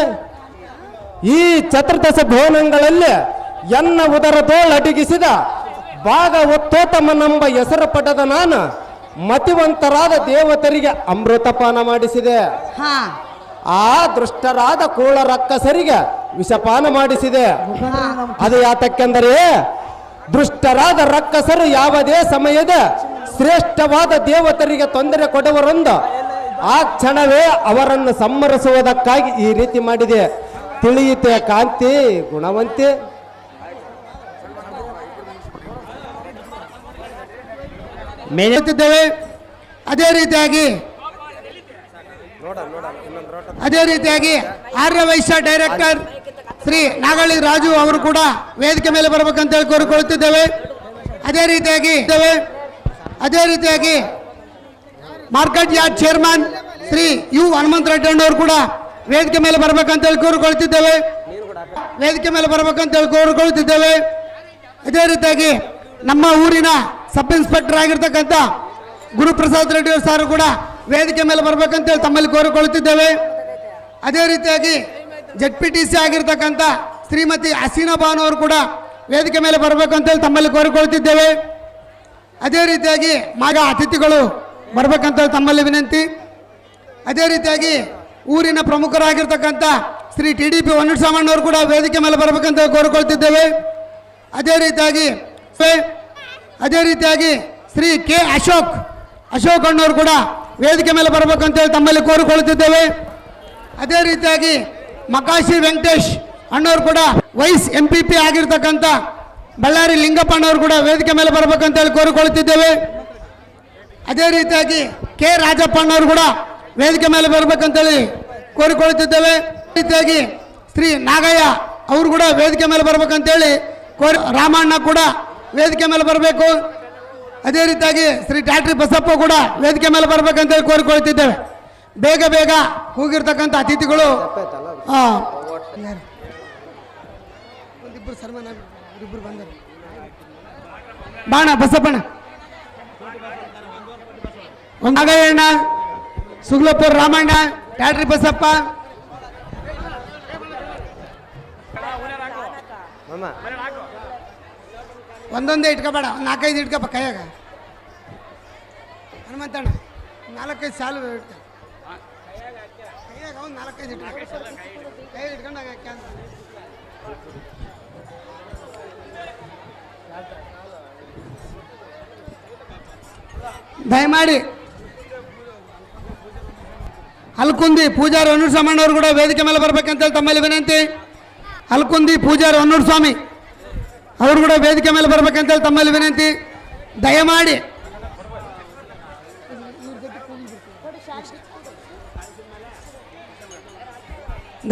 ಈ ಚತುರ್ದಶ ಭುವನಗಳಲ್ಲಿ ಎನ್ನ ಉದರದೋಳಡಿಗಿಸಿದ ಭಾಗ ಉತ್ತೋತಮನೆಂಬ ಹೆಸರು ಪಡೆದ ನಾನು ಮತಿವಂತರಾದ ದೇವತರಿಗೆ ಅಮೃತಪಾನ ಮಾಡಿಸಿದೆ. ಹಾ ಆ ದುಷ್ಟರಾದ ಕೂಳ ರಕ್ಕಸರಿಗೆ ವಿಷಪಾನ ಮಾಡಿಸಿದೆ. ಅದು ಯಾತಕ್ಕೆಂದರೆ ದುಷ್ಟರಾದ ರಕ್ಕಸರು ಯಾವುದೇ ಸಮಯದ ಶ್ರೇಷ್ಠವಾದ ದೇವತರಿಗೆ ತೊಂದರೆ ಕೊಡುವರೊಂದು ಆ ಕ್ಷಣವೇ ಅವರನ್ನು ಸಂಹರಿಸುವುದಕ್ಕಾಗಿ ಈ ರೀತಿ ಮಾಡಿದೆ. ತಿಳಿಯುತ್ತೆ ಕಾಂತಿ ಗುಣವಂತೆ. ಮೇಲೆತ್ತಿದ್ದೇವೆ. ಅದೇ ರೀತಿಯಾಗಿ ಆರ್ಯವೈಶ್ಯ ಡೈರೆಕ್ಟರ್ ಶ್ರೀ ನಾಗಳ್ಳಿ ರಾಜು ಅವರು ಕೂಡ ವೇದಿಕೆ ಮೇಲೆ ಬರಬೇಕಂತ ಹೇಳಿ ಕೋರಿಕೊಳ್ಳುತ್ತಿದ್ದೇವೆ. ಅದೇ ರೀತಿಯಾಗಿ market yard chairman Shri U Hanumantha Reddy ಅವರು ಕೂಡ ವೇದಿಕೆ ಮೇಲೆ ಬರಬೇಕಂತ ಹೇಳಿ ಕೋರಿಕೊಳ್ಳುತ್ತಿದ್ದೇವೆ. ಅದೇ ರೀತಿಯಾಗಿ ನಮ್ಮ ಊರಿನ ಸಬ್ ಇನ್ಸ್ಪೆಕ್ಟರ್ ಆಗಿರ್ತಕ್ಕಂಥ ಗುರುಪ್ರಸಾದ್ ರೆಡ್ಡಿ ಸರ್ ಕೂಡ ವೇದಿಕೆ ಮೇಲೆ ಬರಬೇಕಂತೇಳಿ ತಮ್ಮಲ್ಲಿ ಕೋರಿಕೊಳ್ಳುತ್ತಿದ್ದೇವೆ. ಅದೇ ರೀತಿಯಾಗಿ ZPTC ಆಗಿರ್ತಕ್ಕಂಥ ಶ್ರೀಮತಿ ಹಸೀನಾ ಬಾನು ಅವರು ಕೂಡ ವೇದಿಕೆ ಮೇಲೆ ಬರಬೇಕಂತೇಳಿ ತಮ್ಮಲ್ಲಿ ಕೋರಿಕೊಳ್ಳುತ್ತಿದ್ದೇವೆ. ಅದೇ ರೀತಿಯಾಗಿ ಮಾಗ ಅತಿಥಿಗಳು ಬರಬೇಕಂತೇಳಿ ತಮ್ಮಲ್ಲಿ ವಿನಂತಿ. ಅದೇ ರೀತಿಯಾಗಿ ಊರಿನ ಪ್ರಮುಖರಾಗಿರ್ತಕ್ಕಂಥ ಶ್ರೀ TDP ವೆಂಕಟಸ್ವಾಮಣ್ಣವರು ಕೂಡ ವೇದಿಕೆ ಮೇಲೆ ಬರಬೇಕಂತ ಕೋರಿಕೊಳ್ತಿದ್ದೇವೆ. ಅದೇ ರೀತಿಯಾಗಿ ಶ್ರೀ K ಅಶೋಕ್ ಅಣ್ಣವರು ಕೂಡ ವೇದಿಕೆ ಮೇಲೆ ಬರಬೇಕಂತೇಳಿ ತಮ್ಮಲ್ಲಿ ಕೋರಿಕೊಳ್ಳುತ್ತಿದ್ದೇವೆ. ಅದೇ ರೀತಿಯಾಗಿ ಮಕಾಶಿ ವೆಂಕಟೇಶ್ ಅಣ್ಣವರು ಕೂಡ ವೈಸ್ MPP ಆಗಿರ್ತಕ್ಕಂಥ ಬಳ್ಳಾರಿ ಲಿಂಗಪ್ಪ ಅಣ್ಣವರು ಕೂಡ ವೇದಿಕೆ ಮೇಲೆ ಬರಬೇಕಂತೇಳಿ ಕೋರಿಕೊಳ್ಳುತ್ತಿದ್ದೇವೆ. ಅದೇ ರೀತಿಯಾಗಿ K ರಾಜಪ್ಪ ಅಣ್ಣವರು ಕೂಡ ವೇದಿಕೆ ಮೇಲೆ ಬರಬೇಕಂತೇಳಿ ಕೋರಿಕೊಳ್ಳುತ್ತಿದ್ದೇವೆ. ರೀತಿಯಾಗಿ ಶ್ರೀ ನಾಗಯ್ಯ ಅವರು ಕೂಡ ವೇದಿಕೆ ಮೇಲೆ ಬರ್ಬೇಕಂತೇಳಿ ರಾಮಣ್ಣ ಕೂಡ ವೇದಿಕೆ ಮೇಲೆ ಬರಬೇಕು. ಅದೇ ರೀತಿಯಾಗಿ ಶ್ರೀ ಟ್ಯಾಟ್ರಿ ಬಸಪ್ಪ ಕೂಡ ವೇದಿಕೆ ಮೇಲೆ ಬರ್ಬೇಕಂತೇಳಿ ಕೋರಿಕೊಳ್ತಿದ್ದೇವೆ. ಬೇಗ ಬೇಗ ಹೋಗಿರ್ತಕ್ಕಂಥ ಅತಿಥಿಗಳು ಬಾಣ ಬಸಪ್ಪಣ್ಣ, ನಾಗಯ್ಯಣ್ಣ, ಸುಗ್ಲಪುರ ರಾಮಣ್ಣ, ಟ್ಯಾಟ್ರಿ ಬಸಪ್ಪ, ಒಂದೊಂದೇ ಇಟ್ಕೋಬೇಡ, 4-5 ಇಟ್ಕೋಪ್ಪ ಕೈಯಾಗ. ಹನುಮಂತಣ್ಣ 4-5 ಸಾಲು ಇಡ್ತಾನೆ ಕೈಯಾಗ, ಅವ್ನು 4-5 ಕೈ ಇಟ್ಕೊಂಡಾಗ ದಯಮಾಡಿ ಅಲ್ಕುಂದಿ ಪೂಜಾರಿ ಹೊನ್ನೂರು ಸ್ವಾಮಣ್ಣವರು ಕೂಡ ವೇದಿಕೆ ಮೇಲೆ ಬರ್ಬೇಕಂತೇಳಿ ತಮ್ಮಲ್ಲಿ ವಿನಂತಿ. ಅಲ್ಕುಂದಿ ಪೂಜಾರಿ ಹೊನ್ನೂರು ಸ್ವಾಮಿ ಅವರು ಕೂಡ ವೇದಿಕೆ ಮೇಲೆ ಬರ್ಬೇಕಂತೇಳಿ ತಮ್ಮಲ್ಲಿ ವಿನಂತಿ. ದಯಮಾಡಿ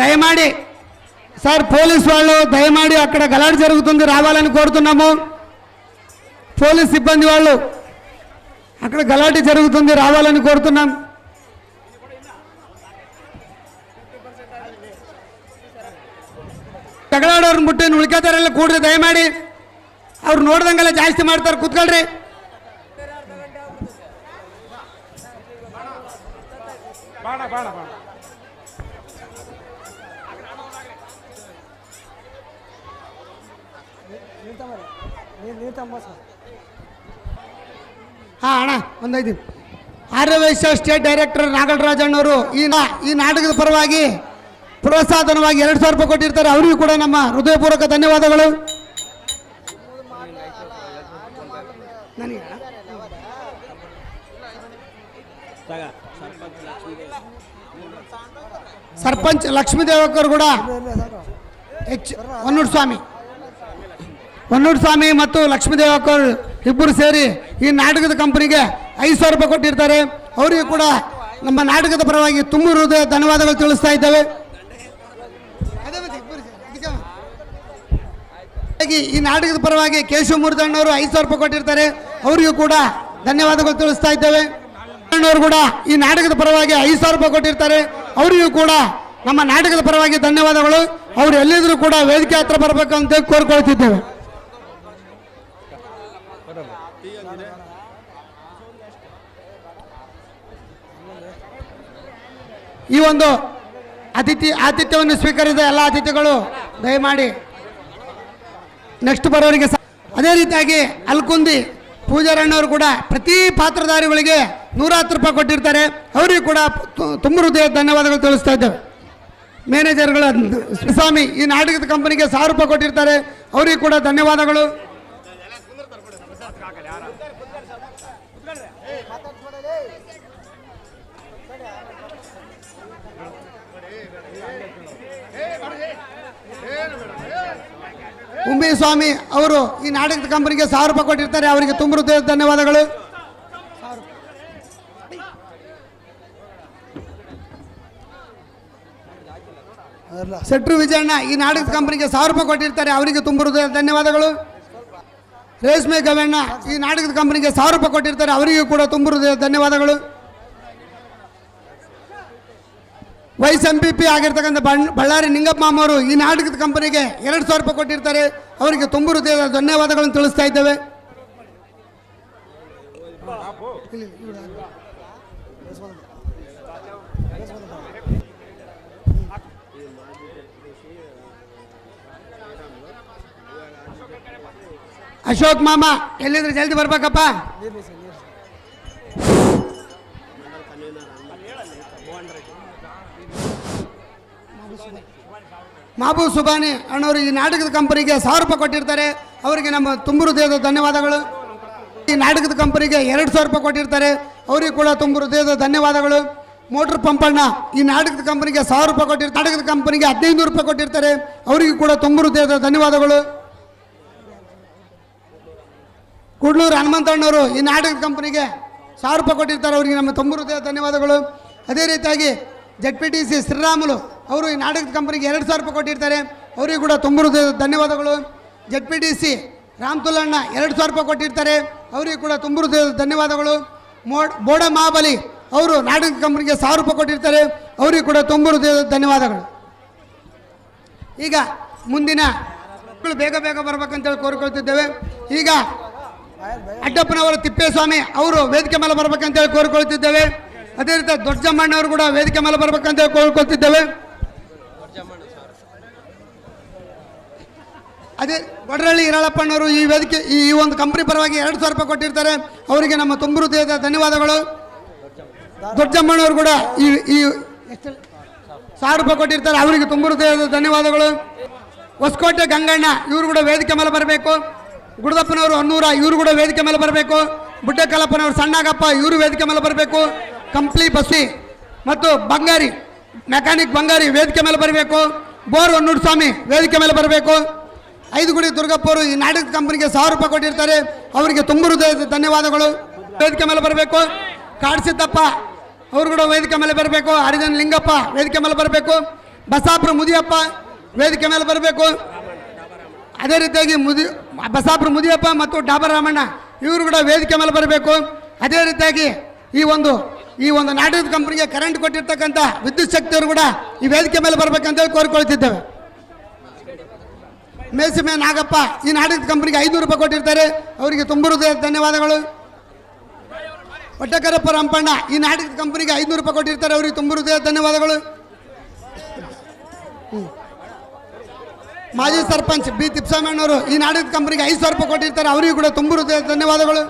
దయమాడి సార్ పోలీస్ వాళ్ళు దయమాడి అక్కడ గలాట జరుగుతుంది రావాలని కోరుతున్నాము. పోలీస్ సిబ్బంది వాళ్ళు అక్కడ గలాట జరుగుతుంది రావాలని కోరుతున్నాం. ತಗಲಾಡೋರ್ನ ಬಿಟ್ಟು ಉಳ್ಕೋತಾರೆಲ್ಲ ಕೂಡ್ರಿ ದಯಮಾಡಿ. ಅವ್ರು ನೋಡ್ದಂಗೆಲ್ಲ ಜಾಸ್ತಿ ಮಾಡ್ತಾರೆ, ಕೂತ್ಕೊಳ್ರಿ. ಹಾ ಅಣ್ಣ ಒಂದೈದು. ಆರ್ಯವೈಶ್ಯ ಸ್ಟೇಟ್ ಡೈರೆಕ್ಟರ್ ನಾಗರಾಜಣ್ಣವರು ಈ ನಾಟಕದ ಪರವಾಗಿ ಪ್ರೋತ್ಸಾಹಧನವಾಗಿ 2,000 ರೂಪಾಯಿ ಕೊಟ್ಟಿರ್ತಾರೆ. ಅವರಿಗೂ ಕೂಡ ನಮ್ಮ ಹೃದಯಪೂರ್ವಕ ಧನ್ಯವಾದಗಳು. ಸರ್ಪಂಚ್ ಲಕ್ಷ್ಮೀದೇವಕ್ಕರು ಕೂಡ ಹೊನ್ನೂರು ಸ್ವಾಮಿ ಮತ್ತು ಲಕ್ಷ್ಮೀದೇವಕ್ಕರು ಇಬ್ಬರು ಸೇರಿ ಈ ನಾಟಕದ ಕಂಪನಿಗೆ 5,000 ರೂಪಾಯಿ ಕೊಟ್ಟಿರ್ತಾರೆ. ಅವರಿಗೂ ಕೂಡ ನಮ್ಮ ನಾಟಕದ ಪರವಾಗಿ ತುಂಬ ಹೃದಯ ಧನ್ಯವಾದಗಳು ತಿಳಿಸ್ತಾ ಇದ್ದೇವೆ. ಈ ನಾಟಕದ ಪರವಾಗಿ ಕೇಶವಮೂರ್ತಿ ಅಣ್ಣವರು 5,000 ರೂಪಾಯಿ ಕೊಟ್ಟಿರ್ತಾರೆ. ಅವರಿಗೂ ಕೂಡ ಧನ್ಯವಾದಗಳು ತಿಳಿಸ್ತಾ ಇದ್ದೇವೆ. ಅಣ್ಣವರು ಕೂಡ ಈ ನಾಟಕದ ಪರವಾಗಿ 5,000 ರೂಪಾಯಿ ಕೊಟ್ಟಿರ್ತಾರೆ. ಅವರಿಗೂ ಕೂಡ ನಮ್ಮ ನಾಟಕದ ಪರವಾಗಿ ಧನ್ಯವಾದಗಳು. ಅವರು ಎಲ್ಲಿದ್ರು ಕೂಡ ವೇದಿಕೆ ಹತ್ರ ಬರಬೇಕಂತ ಕೋರ್ಕೊಳ್ತಿದ್ದೇವೆ. ಈ ಒಂದು ಆತಿಥ್ಯವನ್ನು ಸ್ವೀಕರಿಸಿದ ಎಲ್ಲ ಅತಿಥಿಗಳು ದಯಮಾಡಿ ನೆಕ್ಸ್ಟ್ ಬರೋರಿಗೆ. ಅದೇ ರೀತಿಯಾಗಿ ಅಲ್ಕುಂದಿ ಪೂಜಾರಣ್ಣವರು ಕೂಡ ಪ್ರತಿ ಪಾತ್ರಧಾರಿಗಳಿಗೆ 110 ರೂಪಾಯಿ ಕೊಟ್ಟಿರ್ತಾರೆ. ಅವರಿಗೂ ಕೂಡ ತುಂಬ ಹೃದಯ ಧನ್ಯವಾದಗಳು ತಿಳಿಸ್ತಾ ಇದ್ದೇವೆ. ಮ್ಯಾನೇಜರ್ಗಳು ಸ್ವಾಮಿ ಈ ನಾಟಕದ ಕಂಪನಿಗೆ 1,000 ರೂಪಾಯಿ ಕೊಟ್ಟಿರ್ತಾರೆ. ಅವರಿಗೂ ಕೂಡ ಧನ್ಯವಾದಗಳು. ಉಮ್ಮಿ ಸ್ವಾಮಿ ಅವರು ಈ ನಾಟಕದ ಕಂಪನಿಗೆ 1,000 ರೂಪಾಯಿ ಕೊಟ್ಟಿರ್ತಾರೆ. ಅವರಿಗೆ ತುಂಬ ಹೃದಯ ಧನ್ಯವಾದಗಳು. ಶೆಟ್ರು ವಿಜಯಣ್ಣ ಈ ನಾಟಕದ ಕಂಪನಿಗೆ 1,000 ರೂಪಾಯಿ ಕೊಟ್ಟಿರ್ತಾರೆ. ಅವರಿಗೆ ತುಂಬ ಹೃದಯ ಧನ್ಯವಾದಗಳು. ರೇಷ್ಮೆ ಗವಣ್ಣ ಈ ನಾಟಕದ ಕಂಪನಿಗೆ 1,000 ರೂಪಾಯಿ ಕೊಟ್ಟಿರ್ತಾರೆ. ಅವರಿಗೂ ಕೂಡ ತುಂಬ ಹೃದಯ ಧನ್ಯವಾದಗಳು. ವೈಸ್ MPP ಆಗಿರ್ತಕ್ಕಂಥ ಬಳ್ಳಾರಿ ನಿಂಗಪ್ಪ ಮಾಮವರು ಈ ನಾಟಕದ ಕಂಪನಿಗೆ 2,000 ರೂಪಾಯಿ ಕೊಟ್ಟಿರ್ತಾರೆ. ಅವರಿಗೆ ತುಂಬ ಹೃದಯದ ಧನ್ಯವಾದಗಳನ್ನು ತಿಳಿಸ್ತಾ ಇದ್ದೇವೆ. ಅಶೋಕ್ ಮಾಮ ಎಲ್ಲಿದ್ರೆ ಜಲ್ದಿ ಬರ್ಬೇಕಪ್ಪ. ಮಾಬೂ ಸುಬಾನಿ ಅಣ್ಣವರು ಈ ನಾಟಕದ ಕಂಪನಿಗೆ 1,000 ರೂಪಾಯಿ ಕೊಟ್ಟಿರ್ತಾರೆ. ಅವರಿಗೆ ನಮ್ಮ ತುಂಬ ಹೃದಯದ ಧನ್ಯವಾದಗಳು. ಈ ನಾಟಕದ ಕಂಪನಿಗೆ 2,000 ರೂಪಾಯಿ ಕೊಟ್ಟಿರ್ತಾರೆ. ಅವರಿಗೂ ಕೂಡ ತುಂಬ ಹೃದಯದ ಧನ್ಯವಾದಗಳು. ಮೋಟ್ರ್ ಪಂಪಣ್ಣ ಈ ನಾಟಕದ ಕಂಪನಿಗೆ 1,000 ರೂಪಾಯಿ ಕೊಟ್ಟಿರ್ತಾರೆ. ನಾಟಕದ ಕಂಪನಿಗೆ 1,500 ರೂಪಾಯಿ ಕೊಟ್ಟಿರ್ತಾರೆ. ಅವರಿಗೂ ಕೂಡ ತುಂಬ ಹೃದಯದ ಧನ್ಯವಾದಗಳು. ಕುಡ್ಲೂರು ಹನುಮಂತಣ್ಣವರು ಈ ನಾಟಕದ ಕಂಪನಿಗೆ 1,000 ರೂಪಾಯಿ ಕೊಟ್ಟಿರ್ತಾರೆ. ಅವರಿಗೆ ನಮ್ಮ ತುಂಬ ಹೃದಯದ ಧನ್ಯವಾದಗಳು. ಅದೇ ರೀತಿಯಾಗಿ ZPTC ಶ್ರೀರಾಮುಲು ಅವರು ಈ ನಾಟಕದ ಕಂಪನಿಗೆ 2,000 ರೂಪಾಯಿ ಕೊಟ್ಟಿರ್ತಾರೆ. ಅವರಿಗೂ ಕೂಡ ತುಂಬ ಧನ್ಯವಾದಗಳು. ZPDC ರಾಮತುಲಣ್ಣ 2,000 ರೂಪಾಯಿ ಕೊಟ್ಟಿರ್ತಾರೆ, ಅವರಿಗೂ ಕೂಡ ತುಂಬ ಧನ್ಯವಾದಗಳು. ಬೋಡ ಮಹಾಬಲಿ ಅವರು ನಾಟಕ ಕಂಪನಿಗೆ 1,000 ರೂಪಾಯಿ ಕೊಟ್ಟಿರ್ತಾರೆ, ಅವರಿಗೂ ಕೂಡ ತುಂಬ ಧನ್ಯವಾದಗಳು. ಈಗ ಮುಂದಿನ ಮಕ್ಕಳು ಬೇಗ ಬೇಗ ಬರ್ಬೇಕಂತೇಳಿ ಕೋರಿಕೊಳ್ತಿದ್ದೇವೆ. ಈಗ ಅಡ್ಡಪ್ಪನವರ ತಿಪ್ಪೇಸ್ವಾಮಿ ಅವರು ವೇದಿಕೆ ಮೇಲೆ ಬರ್ಬೇಕಂತೇಳಿ ಕೋರಿಕೊಳ್ತಿದ್ದೇವೆ. ಅದೇ ರೀತಿ ದೊಡ್ಡಮ್ಮಣ್ಣವರು ಕೂಡ ವೇದಿಕೆ ಮೇಲೆ ಬರ್ಬೇಕಂತೇಳಿ ಕೋರಿಕೊಳ್ತಿದ್ದೇವೆ. ಅದೇ ಗೊಡ್ರಳ್ಳಿ ಹಿರಳಪ್ಪನವರು ಈ ವೇದಿಕೆ ಈ ಒಂದು ಕಂಪನಿ ಪರವಾಗಿ 2,000 ರೂಪಾಯಿ ಕೊಟ್ಟಿರ್ತಾರೆ, ಅವರಿಗೆ ನಮ್ಮ ತುಂಬ ಹೃದಯದ ಧನ್ಯವಾದಗಳು. ದೊಡ್ಡಮ್ಮಣ್ಣವರು ಕೂಡ ಈ 1,000 ರೂಪಾಯಿ ಕೊಟ್ಟಿರ್ತಾರೆ, ಅವರಿಗೆ ತುಂಬ ಹೃದಯದ ಧನ್ಯವಾದಗಳು. ಹೊಸಕೋಟೆ ಗಂಗಣ್ಣ ಇವರು ಕೂಡ ವೇದಿಕೆ ಮೇಲೆ ಬರಬೇಕು. ಗುಡದಪ್ಪನವರು 100 ಇವರು ಕೂಡ ವೇದಿಕೆ ಮೇಲೆ ಬರಬೇಕು. ಬುಡ್ಡಕಲ್ಲಪ್ಪನವರು ಸಣ್ಣಾಗಪ್ಪ ಇವರು ವೇದಿಕೆ ಮೇಲೆ ಬರಬೇಕು. ಕಂಪ್ಲಿ ಬಸ್ಸಿ ಮತ್ತು ಬಂಗಾರಿ ಮೆಕ್ಯಾನಿಕ್ ಬಂಗಾರಿ ವೇದಿಕೆ ಮೇಲೆ ಬರಬೇಕು. ಬೋರ್ ಹೊನ್ನೂರು ಸ್ವಾಮಿ ವೇದಿಕೆ ಮೇಲೆ ಬರಬೇಕು. ಐದುಗುಡಿ ದುರ್ಗಪ್ಪವರು ಈ ನಾಟಕ ಕಂಪನಿಗೆ 1,000 ರೂಪಾಯಿ ಕೊಟ್ಟಿರ್ತಾರೆ, ಅವರಿಗೆ ತುಂಬ ಹೃದಯದ ಧನ್ಯವಾದಗಳು. ವೇದಿಕೆ ಮೇಲೆ ಬರಬೇಕು. ಕಾಡ್ಸಿದ್ದಪ್ಪ ಅವರು ಕೂಡ ವೇದಿಕೆ ಮೇಲೆ ಬರಬೇಕು. ಹರಿಜನ್ ಲಿಂಗಪ್ಪ ವೇದಿಕೆ ಮೇಲೆ ಬರಬೇಕು. ಬಸಾಪುರ ಮುದಿಯಪ್ಪ ವೇದಿಕೆ ಮೇಲೆ ಬರಬೇಕು. ಅದೇ ರೀತಿಯಾಗಿ ಬಸಾಪುರ ಮುದಿಯಪ್ಪ ಮತ್ತು ಡಾಬರ್ ರಾಮಣ್ಣ ಇವರು ಕೂಡ ವೇದಿಕೆ ಮೇಲೆ ಬರಬೇಕು. ಅದೇ ರೀತಿಯಾಗಿ ಈ ಒಂದು ನಾಟಕದ ಕಂಪನಿಗೆ ಕರೆಂಟ್ ಕೊಟ್ಟಿರ್ತಕ್ಕಂಥ ವಿದ್ಯುತ್ ಶಕ್ತಿಯವರು ಕೂಡ ಈ ವೇದಿಕೆ ಮೇಲೆ ಬರಬೇಕಂತೇಳಿ ಕೋರಿಕೊಳ್ತಿದ್ದೇವೆ. ಮೇಸಿಮೆ ನಾಗಪ್ಪ ಈ ನಾಟಕದ ಕಂಪನಿಗೆ 500 ರೂಪಾಯಿ ಕೊಟ್ಟಿರ್ತಾರೆ, ಅವರಿಗೆ ತುಂಬ ಹೃದಯದ ಧನ್ಯವಾದಗಳು. ಒಟ್ಟಕರಪ್ಪ ರಂಪಣ್ಣ ಈ ನಾಟಕದ ಕಂಪನಿಗೆ 500 ರೂಪಾಯಿ ಕೊಟ್ಟಿರ್ತಾರೆ, ಅವರಿಗೆ ತುಂಬ ಹೃದಯದ ಧನ್ಯವಾದಗಳು. ಮಾಜಿ ಸರ್ಪಂಚ್ ಬಿ ತಿಪ್ಪಸ್ವಾಮಣ್ಣವರು ಈ ನಾಟಕದ ಕಂಪನಿಗೆ 5,000 ರೂಪಾಯಿ ಕೊಟ್ಟಿರ್ತಾರೆ, ಅವರಿಗೂ ಕೂಡ ತುಂಬ ಹೃದಯದ ಧನ್ಯವಾದಗಳು.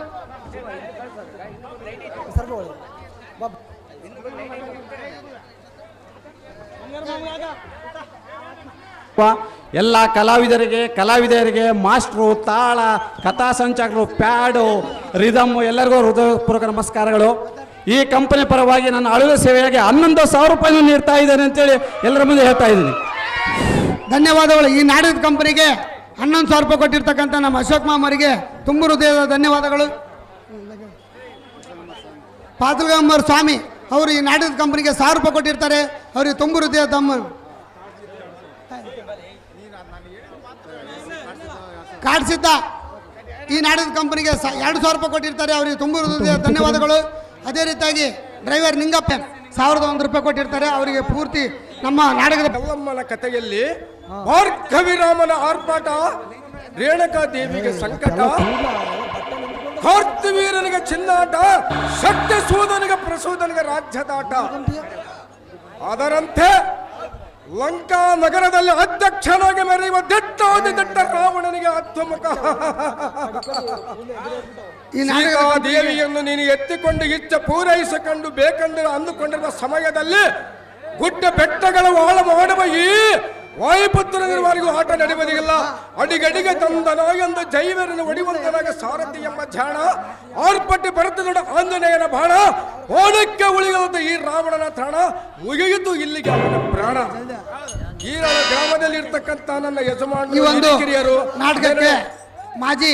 ಎಲ್ಲ ಕಲಾವಿದರಿಗೆ ಮಾಸ್ಟ್ರು, ತಾಳ, ಕಥಾ ಸಂಚಾಲಕರು, ಪ್ಯಾಡು, ರಿದಮ್ ಎಲ್ಲರಿಗೂ ಹೃದಯಪೂರ್ವಕ ನಮಸ್ಕಾರಗಳು. ಈ ಕಂಪನಿ ಪರವಾಗಿ ನನ್ನ ಅಳುವೆ ಸೇವೆಯಾಗಿ 11,000 ರೂಪಾಯಿನೂ ನೀಡ್ತಾ ಇದ್ದೇನೆ ಅಂತೇಳಿ ಎಲ್ಲರ ಮುಂದೆ ಹೇಳ್ತಾ ಇದ್ದೀನಿ. ಧನ್ಯವಾದಗಳು. ಈ ನಾಟಕದ ಕಂಪನಿಗೆ 11,000 ರೂಪಾಯಿ ಕೊಟ್ಟಿರ್ತಕ್ಕಂಥ ನಮ್ಮ ಅಶೋಕ್ ಮಾಮರಿಗೆ ತುಂಬ ಹೃದಯದ ಧನ್ಯವಾದಗಳು. ಪಾತಲ್ಗಮ್ಮರ ಸ್ವಾಮಿ ಅವರು ಈ ನಾಟಕದ ಕಂಪನಿಗೆ 1,000 ರೂಪಾಯಿ ಕೊಟ್ಟಿರ್ತಾರೆ, ಅವರಿಗೆ ತುಂಬ ಹೃದಯ ಕಾಡ್ಸಿದ್ದ ಈ ನಾಟಕದ ಕಂಪನಿಗೆ 2,000 ರೂಪಾಯಿ ಕೊಟ್ಟಿರ್ತಾರೆ, ಅವರಿಗೆ ತುಂಬ ಹೃದಯ ಧನ್ಯವಾದಗಳು. ಅದೇ ರೀತಿಯಾಗಿ ಡ್ರೈವರ್ ನಿಂಗಪ್ಪ 1,001 ರೂಪಾಯಿ ಕೊಟ್ಟಿರ್ತಾರೆ, ಅವರಿಗೆ ಪೂರ್ತಿ ನಮ್ಮ ನಾಟಕದ ಕಲ್ಲಮ್ಮನ ಕಥೆಯಲ್ಲಿ ಭಾರ್ಗವಿರಾಮನ ಆರ್ಭಟ, ರೇಣುಕಾ ದೇವಿಗೆ ಸಂಕಟ, ಕಾರ್ತವೀರನಿಗೆ ಚಿನ್ನಾಟ, ಶಕ್ತಿ ಸೂದನಿಗೆ ಪ್ರಸೂದನಿಗೆ ರಾಜ್ಯದಾಟ. ಅದರಂತೆ ಲಂಕಾ ನಗರದಲ್ಲಿ ಅಧ್ಯಕ್ಷನಾಗಿ ಮೆರೆಯುವ ದಿಟ್ಟ ರಾವಣನಿಗೆ ಅಧ್ವಮುಖ. ದೇವಿಯನ್ನು ನೀನು ಎತ್ತಿಕೊಂಡು ಇಚ್ಛೆ ಪೂರೈಸಿಕೊಂಡು ಬೇಕೆಂದು ಅಂದುಕೊಂಡಿರುವ ಸಮಯದಲ್ಲಿ ಗುಡ್ಡ ಬೆಟ್ಟಗಳ ಆಳ ಮಾಡುವ ಈ ವಾಯುಪುತ್ರನಿರುವವರೆಗೂ ಆಟ ನಡೆಯುವುದಿಲ್ಲ. ಅಡಿಗಡಿಗೆ ತಂದನ ಎಂದು ಜೈವರನ್ನು ಒಡಿವಂತನಾಗ ಸಾರಥಿ ಎಂಬ ಧ್ಯಾನ, ಆರ್ಪಟ್ಟಿ ಬರುತ್ತಿದ್ದ ಆಂಜನೇಯನ ಬಾಣ, ಓಡಕ್ಕೆ ಉಳಿಯದ ಈ ರಾವಣನ ತ್ರಾಣ, ಮುಗಿಯಿತು ಇಲ್ಲಿಗೆ ಅವನ ಪ್ರಾಣ. ಈ ಗ್ರಾಮದಲ್ಲಿ ಇರ್ತಕ್ಕಂಥ ನನ್ನ ಯಜಮಾನ ಈ ಒಂದು ಕಿರಿಯರು ನಾಟಕಕ್ಕೆ ಮಾಜಿ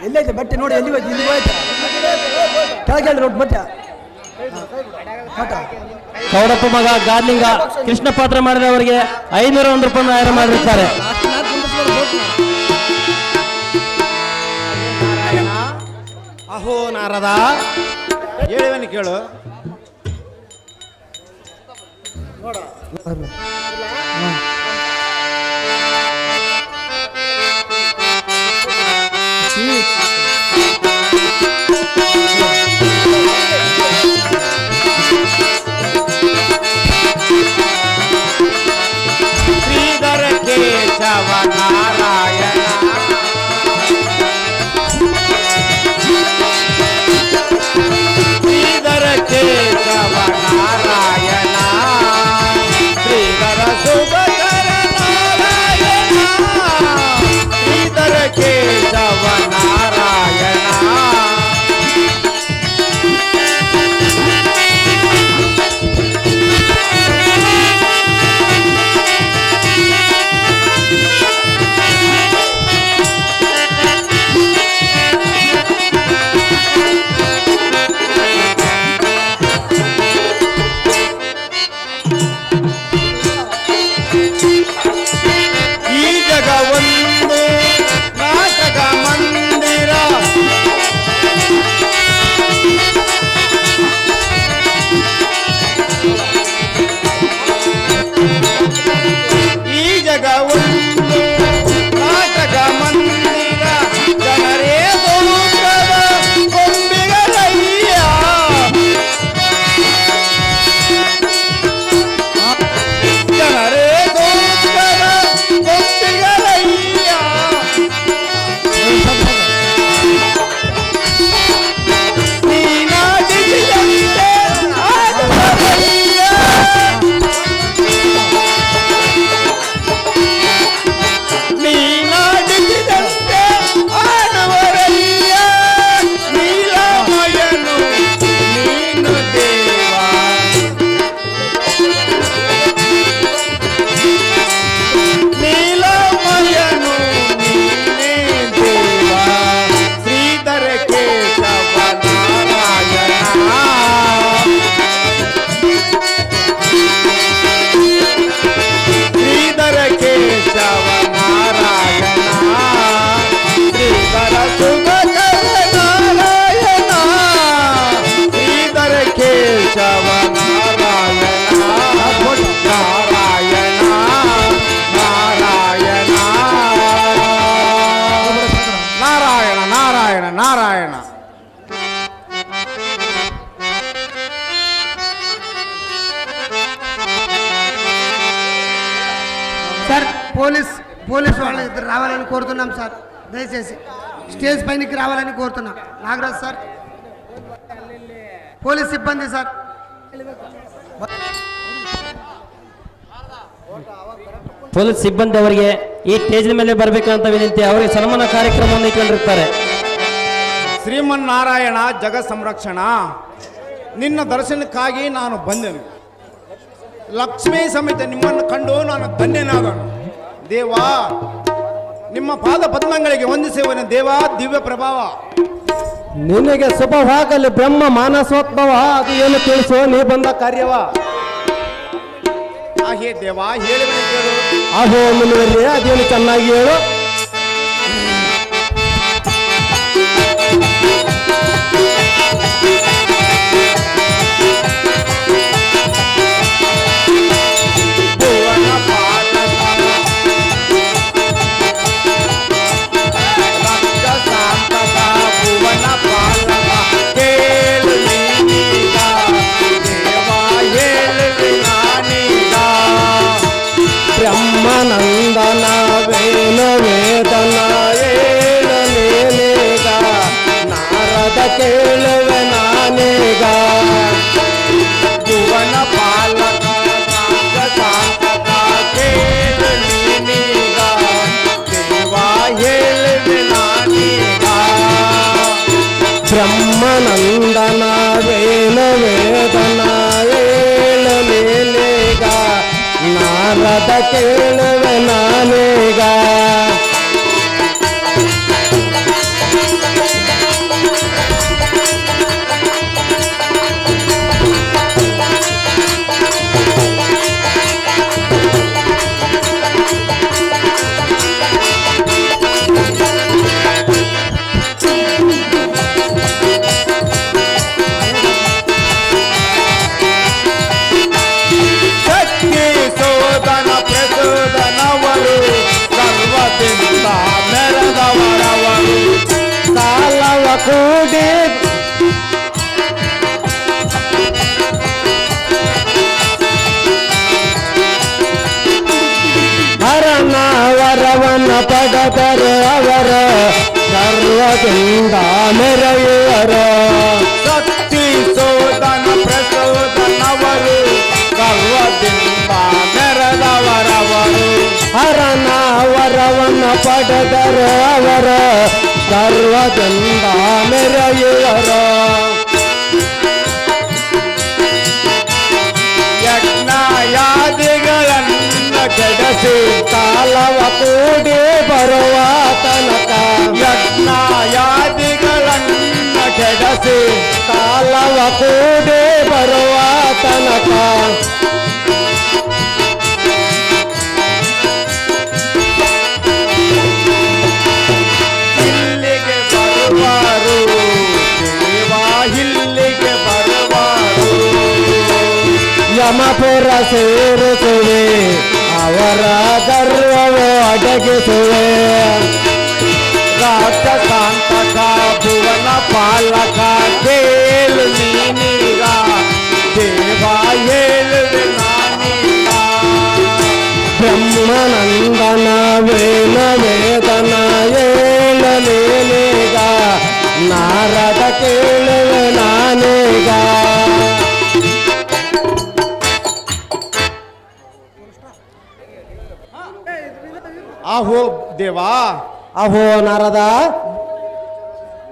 ಎಲ್ಲೈತೆ ಬಟ್ಟೆ ನೋಡಿ, ಎಲ್ಲಿ ಹೋಯ್ತು, ಇಲ್ಲಿ ಹೋಯ್ತು, ಕೆಳಗೆ ರೋಡ್ ಬಟ್ಟೆ ಕೌಡಪ್ಪ ಮಗ ಗಾರ್ಲಿಂಗ ಕೃಷ್ಣ ಪಾತ್ರ ಮಾಡಿದವರಿಗೆ 501 ರೂಪಾಯಿ ನ್ಯಾಯ ಮಾಡಿರ್ತಾರೆ. ಅಹೋ ನಾರದ, ಹೇಳಿವನಿ ಕೇಳು. ಶ್ರೀಧರ ಕೇಶವ ನಾರಾಯಣ, ಶ್ರೀಧರ ಕೇಶವ ನಾರಾಯಣ, ಶ್ರೀಧರ ಸುಭಕರ ನಾರಾಯಣ, ಶ್ರೀಧರ ಕೇಶವ ನಾರಾಯಣ. పోలీస్ వాళ్ళు ఇద్దరు రావాలని కోరుతున్నాం సార్. దయచేసి స్టేజ్ పైనకి రావాలని కోరుతున్నాం. నాగరాజ్ సార్, పోలీస్ సిబ్బంది సార్. ಪೊಲೀಸ್ ಸಿಬ್ಬಂದಿ ಅವರಿಗೆ ಈ ಸ್ಟೇಜ್ ಮೇಲೆ ಬರಬೇಕಂತ ವಿನಂತಿ. ಅವರಿಗೆ ಸನ್ಮಾನ ಕಾರ್ಯಕ್ರಮವನ್ನು ಇಟ್ಕೊಂಡಿರ್ತಾರೆ. ಶ್ರೀಮನ್ನಾರಾಯಣ ಜಗ ಸಂರಕ್ಷಣ, ನಿನ್ನ ದರ್ಶನಕ್ಕಾಗಿ ನಾನು ಬಂದೆನು. ಲಕ್ಷ್ಮೀ ಸಮೇತ ನಿಮ್ಮನ್ನು ಕಂಡು ನಾನು ಧನ್ಯನಾದನು. ದೇವಾ, ನಿಮ್ಮ ಪಾದ ಪದ್ಮಗಳಿಗೆ ವಂದಿಸುವನು. ದೇವಾ, ದಿವ್ಯ ಪ್ರಭಾವ ನಿನಗೆ ಶುಭವಾಗಲಿ. ಬ್ರಹ್ಮ ಮಾನಸೋದ್ಭವ ಅದು ಏನು ತಿಳಿಸೋ, ನೀ ಬಂದ ಕಾರ್ಯವ. ಹೇ ದೇವಾ, ಹೇಳುವನು ಕೇಳು. ಆಹೋ ಮುನಿವರೇ, ಅದೇನು ಚೆನ್ನಾಗಿ ಹೇಳು. ಭುವನ ಪಾಲಕ ರಕ್ತ ಸಾಂತಕ, ಭುವನ ಪಾಲಕ ಕೇಳು ನೀನೀಗ. ದೇವಾ, ಹೇಳುವೆ ನಾನೀಗ. ಬ್ರಹ್ಮನಂದನ ವೇಣು ವೇದನ ಏಳನೇಗ, ನಾರದ ಕೇಳುವೆ ನಾನೀಗ. ಭುವನ ಪಾಲಕ ರಕ್ತ ಸಾಂತಕ ಕೇಳು ನೀನೀಗ. ದೇವಾ, ಹೇಳುವೆ ನಾನೀಗ. ಬ್ರಹ್ಮನಂದನ ವೇಣು ವೇದನ ಏಳನೇಗ, ನಾರದ ಕೇಳುವೆ ನಾನೀಗ. ಶಕ್ತಿ ಸೋದನ ಪ್ರಚೋದನವರು, ಸರ್ವದಿಂದ ಮೆರೆದವರವರು. ಸಾಲವ ಕೂಡಿ ಹರನ ವರವನ ಪಡೆದರೆ ಅವರ ಸರ್ವದಿಂದ ಮೆರೆಯುವರ. ಶಕ್ತಿ ಸೋದನ ಪ್ರಚೋದನವರು, ಸರ್ವದಿಂದ ಮೆರೆದವರವರು. ಹರನ ವರವನ ಪಡೆದರೆ ಅವರ ಸರ್ವದಿಂದ ಮೆರೆಯುವರ. ಯಜ್ಞಯಾದಿಗಳನ್ನು ಕೆಡಿಸಿ ಕಾಲವ ಕೂಡಿ ಬರುವ ತನಕ. ಯಜ್ಞಯಾದಿಗಳನ್ನು ಕೆಡಿಸಿ ಕಾಲವ ಕೂಡಿ ಬರುವ ತನಕ. ಇಲ್ಲಿಗೆ ಬರುವರು. ದೇವಾ, ಇಲ್ಲಿಗೆ ಬರುವರು. ಯಮಪುರ ಸೇರಿಸುವೆ, ಅವರ ಗರ್ವವು ಅಡಗಿಸುವೆ. ರಾಕ್ಷಸಾಂತಕ, ಭುವನ ಪಾಲಕ ಕೇಳು ನೀನೀಗ. ದೇವಾ, ಹೇಳುವೆ ನಾನೀಗ. ಬ್ರಹ್ಮನಂದನ ವೇಣು ವೇದನ ಏಳನೇಗ, ನಾರದ ಕೇಳುವೆ ನಾನೀಗ. ಆಹೋ ದೇವಾ, ಅಹೋ ನಾರದ,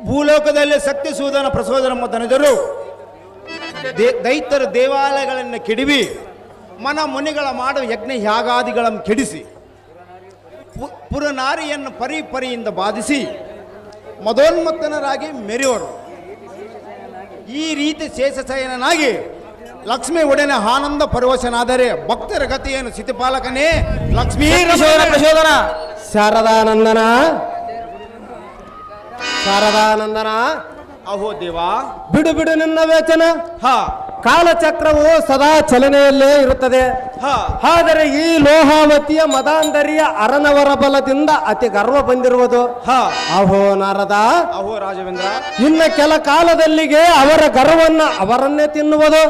ಭೂಲೋಕದಲ್ಲಿ ಶಕ್ತಿ ಸೂದನ ಪ್ರಸೋದನ ಮೊದಲಿದರು ದೈತ್ಯರು ದೇವಾಲಯಗಳನ್ನು ಕೆಡವಿ ಮನ ಮುನಿಗಳ ಮಾಡುವ ಯಜ್ಞ ಯಾಗಾದಿಗಳನ್ನು ಕೆಡಿಸಿ ಪುರನಾರಿಯನ್ನು ಪರಿಯಿಂದ ಬಾಧಿಸಿ ಮದೋನ್ಮತ್ತನರಾಗಿ ಮೆರೆಯುವರು. ಈ ರೀತಿ ಶೇಷಶಯನಾಗಿ ಲಕ್ಷ್ಮೀ ಒಡೆನ ಆನಂದ ಪರವಶನಾದರೆ ಭಕ್ತರ ಗತಿಯನ್ನು ಸ್ಥಿತಿಪಾಲಕನೇ ಲಕ್ಷ್ಮೀ ಪ್ರಚೋದನ. ಶಾರದಾನಂದನ, ಶಾರದಾನಂದನ, ಅಹೋ ದೇವಾ, ಬಿಡು ಬಿಡು ನಿನ್ನ ವೇತನ. ಹಾ ಕಾಲಚಕ್ರವು ಸದಾ ಚಲನೆಯಲ್ಲೇ ಇರುತ್ತದೆ. ಆದರೆ ಈ ಲೋಹಾವತಿಯ ಮದಾಂಧರಿಯ ಅರನವರ ಬಲದಿಂದ ಅತಿ ಗರ್ವ ಬಂದಿರುವುದು. ಅಹೋ ನಾರದ, ಅಹೋ ರಾಘವೇಂದ್ರ, ಇನ್ನ ಕೆಲ ಕಾಲದಲ್ಲಿಗೆ ಅವರ ಗರ್ವನ್ನ ಅವರನ್ನೇ ತಿನ್ನುವುದು.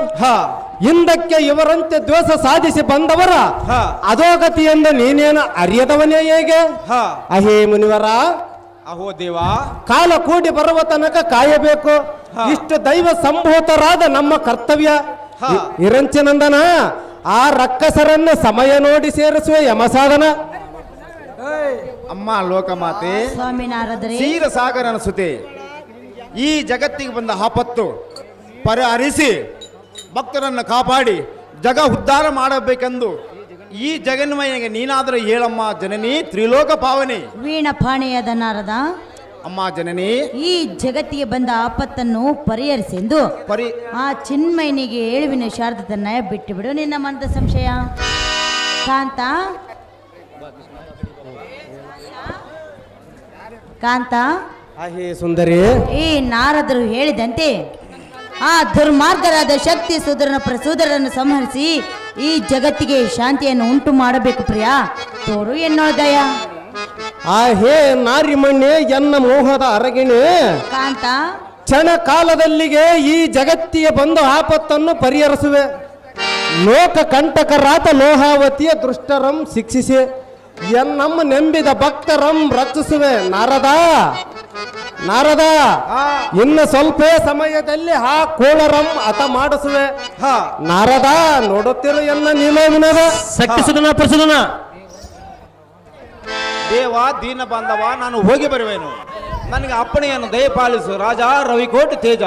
ಹಿಂದಕ್ಕೆ ಇವರಂತೆ ದ್ವೇಷ ಸಾಧಿಸಿ ಬಂದವರ ಅಧೋಗತಿಯಿಂದ ನೀನೇನು ಅರಿಯದವನೇ ಹೇಗೆ? ಅಹೇ ಮುನಿವರ, ಅಹೋ ದೇವ, ಕಾಲ ಕೂಡಿ ಬರುವ ತನಕ ಕಾಯಬೇಕು. ಇಷ್ಟು ದೈವ ಸಂಭೂತರಾದ ನಮ್ಮ ಕರ್ತವ್ಯ. ಇರಂಚಿನಂದನ, ಆ ರಕ್ಕಸರನ್ನು ಸಮಯ ನೋಡಿ ಸೇರಿಸುವ ಯಮಸಾಧನ. ಅಮ್ಮ ಲೋಕಮಾತೆ, ಸ್ವಾಮಿ ನಾರದರೆ, ಕ್ಷೀರಸಾಗರನ ಸುತೆ, ಈ ಜಗತ್ತಿಗೆ ಬಂದ ಆಪತ್ತು ಪರಿಹರಿಸಿ ಭಕ್ತರನ್ನು ಕಾಪಾಡಿ ಜಗ ಉದ್ಧಾರ ಮಾಡಬೇಕೆಂದು ಈ ಜಗನ್ಮಯನಿಗೆ ನೀನಾದರೂ ಹೇಳಮ್ಮ ಜನನಿ, ತ್ರಿಲೋಕ ಪಾವನಿ. ವೀಣಪಾಣಿಯಾದ ನಾರದ, ಅಮ್ಮ ಜನನಿ, ಈ ಜಗತ್ತಿಗೆ ಬಂದ ಆಪತ್ತನ್ನು ಪರಿಹರಿಸೆಂದು ಆ ಚಿನ್ಮಯನಿಗೆ ಹೇಳುವಿನ ಶಾರದತನ್ನ ಬಿಟ್ಟು ಬಿಡು ನಿನ್ನ ಮನದ ಸಂಶಯ. ಕಾಂತ, ಕಾಂತ, ಅಹೇ ಸುಂದರಿ, ಈ ನಾರದರು ಹೇಳಿದಂತೆ ಆ ದುರ್ಮಾರ್ಗರಾದ ಶಕ್ತಿ ಸೂದರನ್ನು ಸಂಹರಿಸಿ ಈ ಜಗತ್ತಿಗೆ ಶಾಂತಿಯನ್ನು ಉಂಟು ಮಾಡಬೇಕು ಪ್ರಿಯ. ತೋರು ಎನ್ನೋದಯ. ಆ ಹೇ ನಾರಿಮಣ್ಣೆ ಎನ್ನ ಮೋಹದ ಅರಗಿಣೆ, ಕಾಂತ, ಕ್ಷಣ ಕಾಲದಲ್ಲಿಗೆ ಈ ಜಗತ್ತಿಗೆ ಬಂದ ಆಪತ್ತನ್ನು ಪರಿಹರಿಸುವೆ. ಲೋಕ ಕಂಟಕರಾದ ಲೋಹಾವತಿಯ ದುಷ್ಟರಂ ಶಿಕ್ಷಿಸಿ ಎನ್ನಮ್ಮ ನೆಂಬಿದ ಭಕ್ತರಂ ರಕ್ಷಿಸುವೆ. ನಾರದ, ನಾರದ, ಇನ್ನು ಸ್ವಲ್ಪ ಸಮಯದಲ್ಲಿ ಆ ಕೋಳರಂ ಹತ ಮಾಡಿಸುವೆ. ನಾರದ, ನೋಡುತ್ತಿರು ಎನ್ನ ನೀಲೋವಿನದ ಶಕ್ತಿ ಸುಧನ ಪ್ರಸುಧನ. ದೇವ ದೀನ ಬಾಂಧವ, ನಾನು ಹೋಗಿ ಬರುವೆನು. ನನಗೆ ಅಪ್ಪಣೆಯನ್ನು ದಯಪಾಲಿಸು ರಾಜ ರವಿಕೋಟಿ ತೇಜ.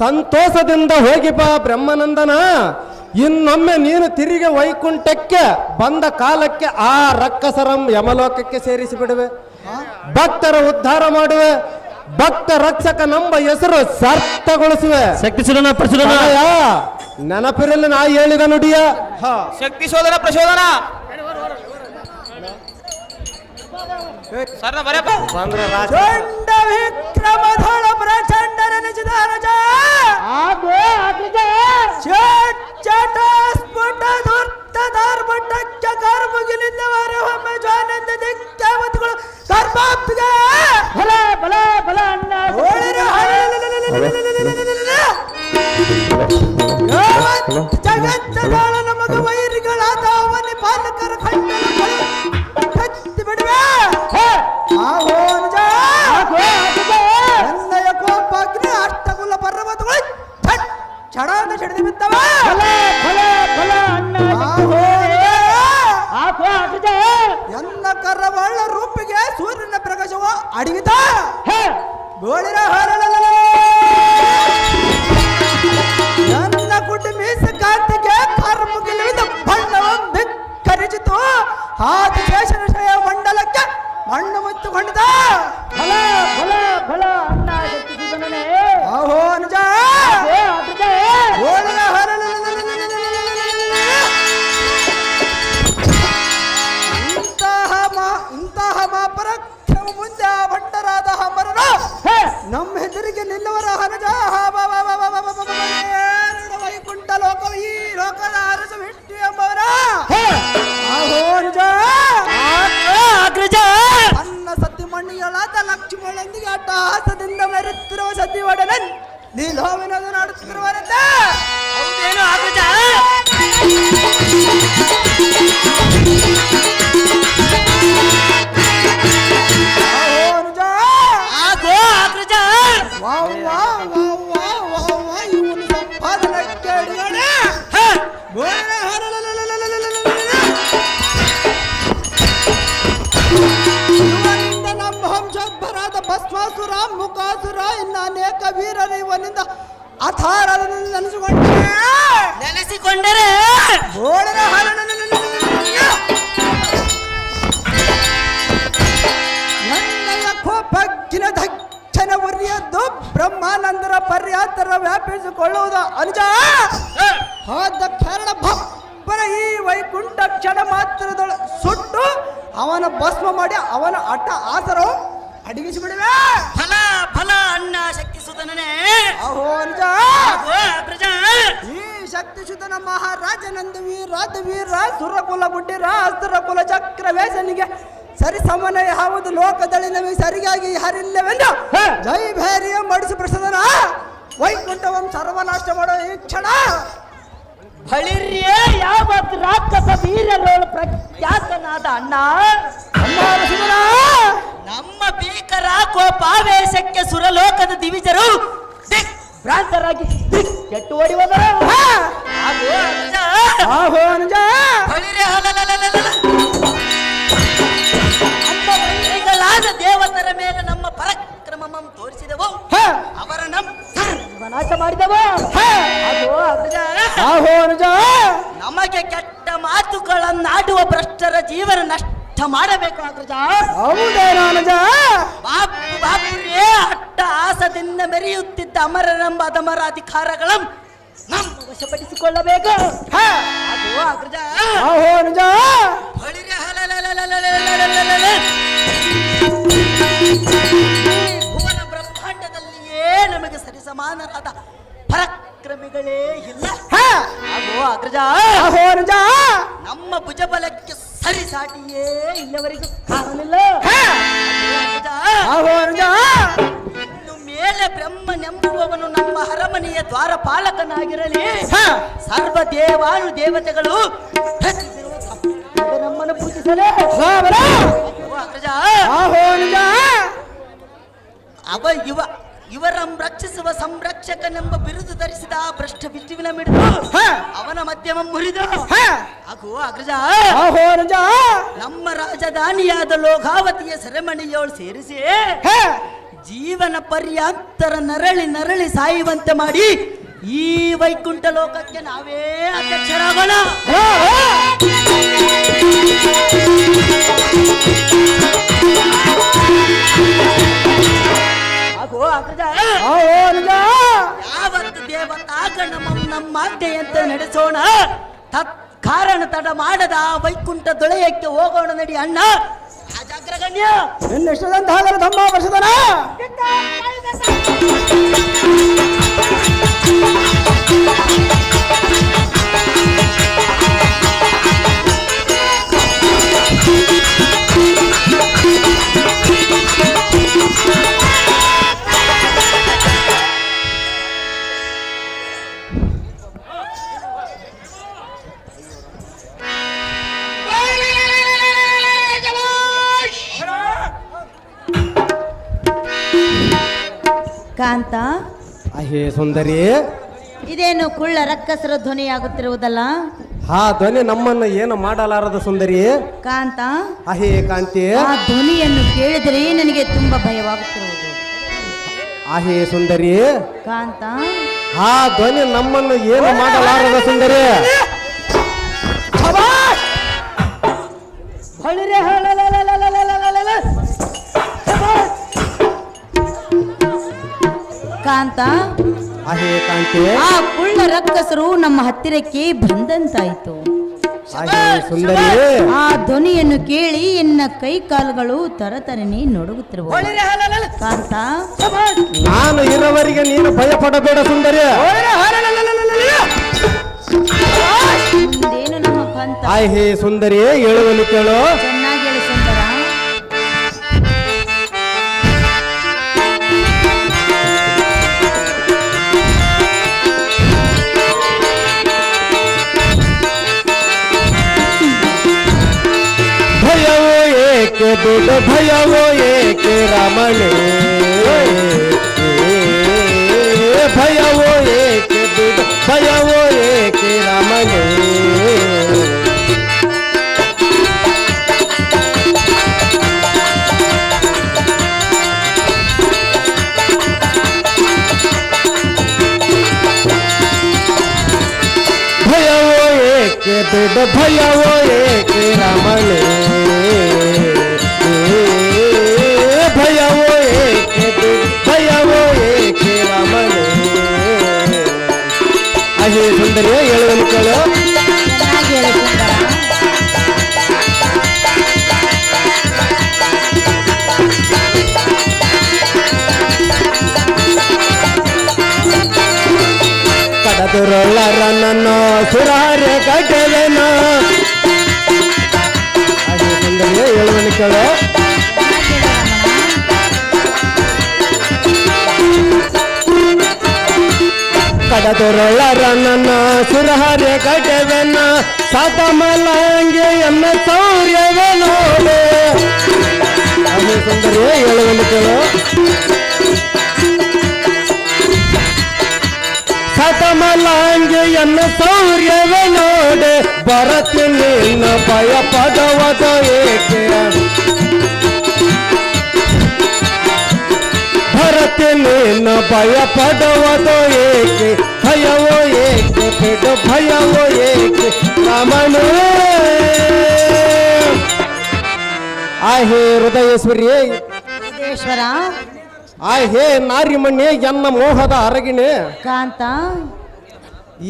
ಸಂತೋಷದಿಂದ ಹೋಗಿ ಬಾ ಬ್ರಹ್ಮಾನಂದನ. ಇನ್ನೊಮ್ಮೆ ನೀನು ತಿರುಗಿ ವೈಕುಂಠಕ್ಕೆ ಬಂದ ಕಾಲಕ್ಕೆ ಆ ರಕ್ಕಸರಂ ಯಮಲೋಕಕ್ಕೆ ಸೇರಿಸಿ ಬಿಡುವೆ. ಭಕ್ತರ ಉದ್ಧಾರ ಮಾಡುವೆ. ಭಕ್ತ ರಕ್ಷಕ ನಂಬ ಹೆಸರು ಸಾರ್ಥಗೊಳಿಸುವೆ. ಶಕ್ತಿ ಸುಧನ ಪ್ರಚೋದನ. ನೆನಪಿರಲಿ ನಾ ಹೇಳಿದ ನುಡಿಯ. ಶಕ್ತಿ ಶೋಧನ ಪ್ರಚೋದನ. ಬಂದ್ರ ರಾಜ ವಿಕ್ರಮಧಳ ಪ್ರಚಂಡನ ನಿಜದ ರಜ ಚಟ ಸ್ಫುಟ ಧೂರ್ತ ಧಾರ್ಮಟಕ್ಕ ಕರ್ಮಗಿಲಿಂದವರ ಒಮ್ಮೆ ಜಾನಂದ ದಿಕ್ಕಾವತುಗಳು ಕರ್ಮಾಪ್ಪಿಗೆ ಬಲ ಬಲ ಬಲ ಅಣ್ಣ ಜಗತ್ತದಾಳ ನಮಗ ವೈರಿಗಳಾದ ಅವನಿ ಪಾಲಕರ ಖಂಡಗಳು ಕತ್ತಿ ಬಿಡುವೆ. ಎನ್ನಯ ಕೋಪಾಗ್ನಿ ಅಷ್ಟಕುಲ ಪರ್ವತಗಳು ಚಡಾದ ಸಿಡಿದು ಬಿತ್ತವ. ಎನ್ನ ಕರವಳ್ಳ ರೂಪಿಗೆ ಸೂರ್ಯನ ಪ್ರಕಾಶವ ಅಡಗಿದ ಗೋಳಿರ ನನ್ನ ಕುಟಿ ಮೀಸ ಕಾಂತಿಗೆ ಕರ್ಮುಗಿಲಿದ ಬಣ್ಣವಂ ಧಿಕ್ಕರಿಸಿತು. ಆದಿಶೇಷನ ಶಯ ಮಂಡಲಕ್ಕೆ ಮಣ್ಣು ಮುತ್ತುಕೊಂಡಿದ. ಅಹೋ ನಿಜ ಇಂತಹ ಮಾಪರಕ್ಷಮ ಮುಂದೆ ಆ ಭಟ್ಟರಾದ ಹಮರರು ನಮ್ಮ ಹೆದರಿಗೆ ನಿಲ್ಲವರ ಹನಜ ವೈಕುಂಠ ಲೋಕವ ಈ ಲೋಕದ ಅರಸ ವಿಷ್ಣು ಎಂಬವರ ಅಹೋ ನಿಜ ಅನ್ನ ಸತಿ ಮಣ್ಣಿಗಳಾದ ಲಕ್ಷ್ಮಣೊಂದಿಗೆ ಅಟ್ಟಹಾಸದಿಂದ ಮೆರುತ್ತಿರುವ ಸತಿ ಒಡನೆ ನೀಲೋವಿನದು ನಾಡುತ್ತಿರುವರಂತ ಇವನು ಸಂಪಾದನೆ ಕೇಳಿಯೋಣ ಇವನಿಂದ ನಮ್ಮ ವಂಶೋದ್ಭರಾದ ಭಸ್ಮಾಸುರ ಮುಖಾಸುರ ಇನ್ನು ಅನೇಕ ವೀರರು ಇವನಿಂದ ಅಥಾರದ ನೆನೆಸಿಕೊಂಡರೆ ನನ್ನಯ ಕೋಪಜ್ಞ ದಕ್ಷಿಣ ಉರಿಯದ್ದು ಬ್ರಹ್ಮಾನಂದರ ಪರ್ಯಾತರ ವ್ಯಾಪಿಸಿಕೊಳ್ಳುವುದು ಅನುಜ. ಆದ ಕಾರಣ ಭಪ್ಪರ ಈ ವೈಕುಂಠ ಕ್ಷಣ ಮಾತ್ರದೊಳ ಸುಟ್ಟು ಅವನ ಭಸ್ಮ ಮಾಡಿ ಅವನ ಅಟ್ಟ ಆಸರು ಅಡಗಿಸಿ ಬಿಡುವೆ. ಫಲ ಫಲ ಅಣ್ಣ ಶಕ್ತಿ ಸುತನೇ ಅಹೋ ಅನುಜ ಪ್ರಜಾ ಈ ಶಕ್ತಿ ಸುತನ ಮಹಾರಾಜನಂದು ವೀರ ಸುರಕುಲ ಬುಡ್ಡಿರ ಅಸ್ತ್ರ ಕುಲ ಚಕ್ರ ವೇಸನಿಗೆ ಸರಿ ಸಮನ ಯಾವುದು ಲೋಕದಲ್ಲಿನವೇ ಸರಿಯಾಗಿ ಹರಿಲ್ಲವೆಂದು ಜೈ ಭೈರಿಯ ಮಡಿಸು ಪ್ರಸದನ ವೈಕುಂಠವಂ ಸರ್ವನಾಶ ಮಾಡೋ ಈ ಕ್ಷಣ ಬಳಿರ್ಯೇ ಯಾವ ರಾಕ್ಷಸ ವೀರರೋಳು ಪ್ರಖ್ಯಾತನಾದ ಅಣ್ಣ ನಮ್ಮ ಭೀಕರ ಕೋಪಾವೇಶಕ್ಕೆ ಸುರಲೋಕದ ದಿವಿಜರು ಭ್ರಾಂತರಾಗಿ ಕೆಟ್ಟು ಓಡಿ ಹೋದರು. ನಮ್ಮ ದೇವತರ ಮೇಲೆ ನಮ್ಮ ಪರಾಕ್ರಮಂ ತೋರಿಸಿದೆವು, ಅವರ ನಾಶ ಮಾಡಿದೆವು. ನಮಗೆ ಕೆಟ್ಟ ಮಾತುಗಳನ್ನಾಡುವ ಭ್ರಷ್ಟರ ಜೀವನ ನಷ್ಟ ಮಾಡಬೇಕು ಅಗ್ರಜ. ಬಾಪುರೇ ಅಟ್ಟ ಆಸದಿಂದ ಮೆರೆಯುತ್ತಿದ್ದ ಅಮರನೆಂಬ ಅದಮರ ಅಧಿಕಾರಗಳ ನಮ್ಮ ವಶಪಡಿಸಿಕೊಳ್ಳಬೇಕು. ಅದು ಅಗ್ರಜ ಭುವನ ಬ್ರಹ್ಮಾಂಡದಲ್ಲಿಯೇ ನಮಗೆ ಸರಿಸಮಾನರಾದ ಪರಾಕ್ರಮಿಗಳೇ ಇಲ್ಲ. ಅದು ಅಗ್ರಜ ನಮ್ಮ ಭುಜಬಲಕ್ಕೆ ಸರಿಸಾಟಿಯೇ ಇಲ್ಲವರೆಗೂ ಕಾಣಲಿಲ್ಲ. ಇನ್ನು ಮೇಲೆ ಬ್ರಹ್ಮನೆಂಬುವವನು ನಮ್ಮ ಅರಮನೆಯ ದ್ವಾರಪಾಲಕನಾಗಿರಲಿ, ಸರ್ವ ದೇವಾನು ದೇವತೆಗಳು ನಮ್ಮನ್ನು ಪೂಜಿಸಲೇ. ಇವರ ರಕ್ಷಿಸುವ ಸಂರಕ್ಷಕನೆಂಬ ಬಿರುದು ಧರಿಸಿದ ಆ ಭ್ರಷ್ಟ ವಿಷ್ಣುವಿನ ಮಿಡಿದು ಅವನ ಮಧ್ಯಮ ಮುರಿದು ಹಾಗೂ ಅಗ್ರಜ ನಮ್ಮ ರಾಜಧಾನಿಯಾದ ಲೋಕಾವತಿಯ ಸೆರೆಮನೆಯೋಳು ಸೇರಿಸಿ ಜೀವನ ಪರ್ಯಾಂತರ ನರಳಿ ಸಾಯುವಂತೆ ಮಾಡಿ ಈ ವೈಕುಂಠ ಲೋಕಕ್ಕೆ ನಾವೇ ಅಧ್ಯಕ್ಷರಾಗೋಣ. ಯಾವತ್ತು ದೇವತಾಗಣಮಂ ನಮ್ಮಾಜ್ಞೆಯಂತೆ ನಡೆಸೋಣ. ತತ್ಕಾರಣ ತಡ ಮಾಡದ ವೈಕುಂಠ ದೊಳೆಯಕ್ಕೆ ಹೋಗೋಣ ನಡಿ ಅಣ್ಣ. ಅಗ್ರಗಣ್ಯ ಎನ್ನೆಷ್ಟದಂತಹ ಧಮ್ಮ ವರ್ಷದನ ಕಾಂತ, ಅಹೇ ಸುಂದರಿ, ಇದೇನು ಕುಳ್ಳ ರಕ್ಕಸರ ಧ್ವನಿಯಾಗುತ್ತಿರುವುದಲ್ಲ? ಆ ಧ್ವನಿ ನಮ್ಮನ್ನು ಏನು ಮಾಡಲಾರದ ಸುಂದರಿ. ಕಾಂತ, ಅಹೇ ಕಾಂತಿ, ಆ ಧ್ವನಿಯನ್ನು ಕೇಳಿದರೆ ನನಗೆ ತುಂಬಾ ಭಯವಾಗುತ್ತಿರುವುದು. ಅಹೇ ಸುಂದರಿ ಕಾಂತ, ಆ ಧ್ವನಿ ನಮ್ಮನ್ನು ಏನು ಮಾಡಲಾರದ ಸುಂದರಿ. ಕಾಂತ, ಅಹೇ ಕಾಂತಿ, ಆ ಕುಳ್ಳ ರಕ್ಕಸರು ನಮ್ಮ ಹತ್ತಿರಕ್ಕೆ ಬಂದಂತಾಯ್ತು. ಅಹೇ ಸುಂದರಿ, ಆ ಧ್ವನಿಯನ್ನು ಕೇಳಿ ಎನ್ನ ಕೈ ಕಾಲುಗಳು ತರತರನೆ ನಡುಗುತ್ತಿರುವ. ಕಾಂತ, ನಾನು ಇರೋವರೆಗೆ ನೀನು ಭಯ ಪಡಬೇಡ ಸುಂದರಿ. ಮುಂದೇನು ನಮ್ಮ ಕಾಂತ? ಅಹೇ ಸುಂದರಿ, ಹೇಳುವನು ಕೇಳು. ಚೆನ್ನಾಗಿ ಹೇಳು ಸುಂದರ. ಭಯವೋ ಏಕೆ ಬಿಡು, ಭಯವೋ ಏಕೆ ರಮಣೆ, ಭಯವೋ ಏಕೆ ಬಿಡು, ಭಯವೋ ಏಕೆ ರಮಣೆ. ಭಯವೋ ಏಕೆ ಬಿಡು, ಭಯವೋ ಏಕೆ ರಮಣೆ, ಭಯವೋ ಏಕೆ ಬಿಡು, ಭಯವೋ ಏಕೆ ರಮಣೆ. ಅಹೇ ಸುಂದರಿ, ಹೇಳುವನು ಕೇಳು. ಚೆನ್ನಾಗಿ ಹೇಳು ಸುಂದರ. ಕಡದುರೊಳ್ಳರನ ನನ್ನ ಸುರಾರ್ಯ ಗಡ್ಡವೇನ ಹಾಗೆ ಸುಂದರಿಯೇ ಹೇಳುವನು ಕೇಳು. ಕಡದೊರಳರ ನನ್ನ ಸುರಹರ್ಯ ಗಡ್ಡವೆನ್ನ ಸಾತಮಲಂಗೆ ಎನ್ನ ಸೌರ್ಯವೇ ನೋಡೆ ಹಾಗೆ ಸುಂದರಿಯೇ ಹೇಳುವನು ಕೇಳು. ಸತಮಲಂಗೆ ಎನ್ನ ಸೌರ್ಯವೇ ನೋಡೆ ಬರತೀನಿ ಭಯ ಪದವದ ಏಕೆ ಭರತೀನಿ ಭಯ ಪದವದೋ ಏಕೆ ಭಯವೋ ಏಕೆ ಬಿಡು ಭಯವೋ ಏಕೆ ರಾಮನು ಆಹೇ ಹೃದಯೇಶ್ವರಿಯೇ ಸಿದ್ದೇಶ್ವರ ಆಹೇ ನಾರಿಮಣ್ಣೆ ಎನ್ನ ಮೋಹದ ಅರಗಿಣೆ ಕಾಂತ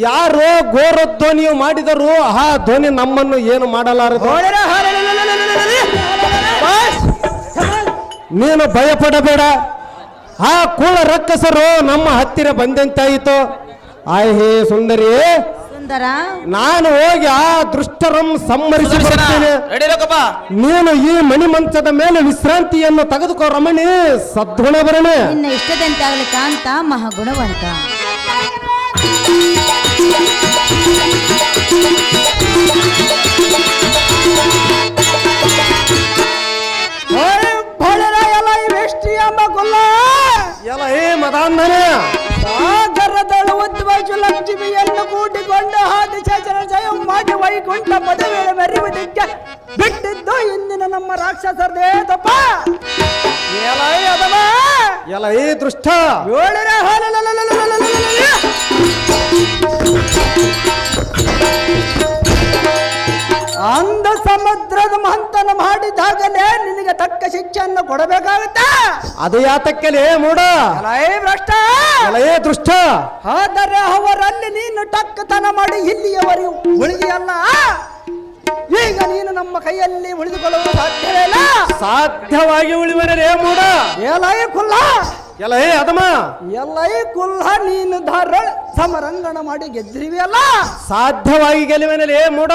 ಯಾರೋ ಘೋರ ಧ್ವನಿಯು ಮಾಡಿದರು ಆ ಧ್ವನಿ ನಮ್ಮನ್ನು ಏನು ಮಾಡಲಾರದು. ನೀನು ಭಯಪಡಬೇಡ, ಆ ಕುಳ ರಕ್ಕಸರು ನಮ್ಮ ಹತ್ತಿರ ಬಂದಂತಾಯಿತು. ಆಹೇ ಸುಂದರಿ, ಸುಂದರ ನಾನು ಹೋಗಿ ಆ ದುಷ್ಟರನ್ನು ಸಂಹರಿಸಿ ಬರುತ್ತೇನೆ. ನೀನು ಈ ಮಣಿಮಂಚದ ಮೇಲೆ ವಿಶ್ರಾಂತಿಯನ್ನು ತೆಗೆದುಕೋ ರಮಣಿ. ಸದ್ಗುಣ ಬರಣ. ನಿನ್ನ ಇಷ್ಟದಂತೆ ಆಗಲಿ ಕಾಂತ ಮಹಾಗುಣವಂತ. ಎಲ್ಲ ಮದಾಂಧನೆ ಸಾಗರದಳು ಉದ್ವಜು ಲಕ್ಷ್ಮಿಯನ್ನು ಕೂಡಿಕೊಂಡು ಆದಿಶೇಷನ ಜಯ ಮಾಡಿ ವೈಕುಂಠ ಪದವಿಯ ಮೆರೆಯುವುದಕ್ಕೆ ಬಿಟ್ಟಿದ್ದು ಇಂದಿನ ನಮ್ಮ ರಾಕ್ಷಸರದೇ ತಪ್ಪ. ಎಲ್ಲ ಈ ದೃಷ್ಟ ಅಂಧ ಸಮುದ್ರದ ಮಂಥನ ಮಾಡಿದಾಗಲೇ ನಿನಗೆ ತಕ್ಕ ಶಿಕ್ಷೆಯನ್ನು ಕೊಡಬೇಕಾಗುತ್ತಾ? ಅದು ಯಾತಕ್ಕಲೇ ಮೂಡ ಭ್ರಷ್ಟ ಎಲೇ ದೃಷ್ಟ. ಆದರೆ ಅವರಲ್ಲಿ ನೀನು ಟಕ್ಕತನ ಮಾಡಿ ಇಲ್ಲಿಯವರೆಗೂ ಉಳಿದಿಯಲ್ಲ. ಈಗ ನೀನು ನಮ್ಮ ಕೈಯಲ್ಲಿ ಉಳಿದುಕೊಳ್ಳಲು ಸಾಧ್ಯವಿಲ್ಲ. ಸಾಧ್ಯವಾಗಿ ಉಳಿವರೇ ಮೂಡ. ಎಲೈ ಕುಲ್ಲ ಎಲೇ ಅದಮ ಎಲೈ ಕುಲ್ಲ ನೀನು ಧಾರಳ ಸಮರಂಗಣ ಮಾಡಿ ಗೆದ್ದಿರುವೆಯಲ್ಲ. ಸಾಧ್ಯವಾಗಿ ಗೆಲುವಿನಲೇ ಮೂಡ.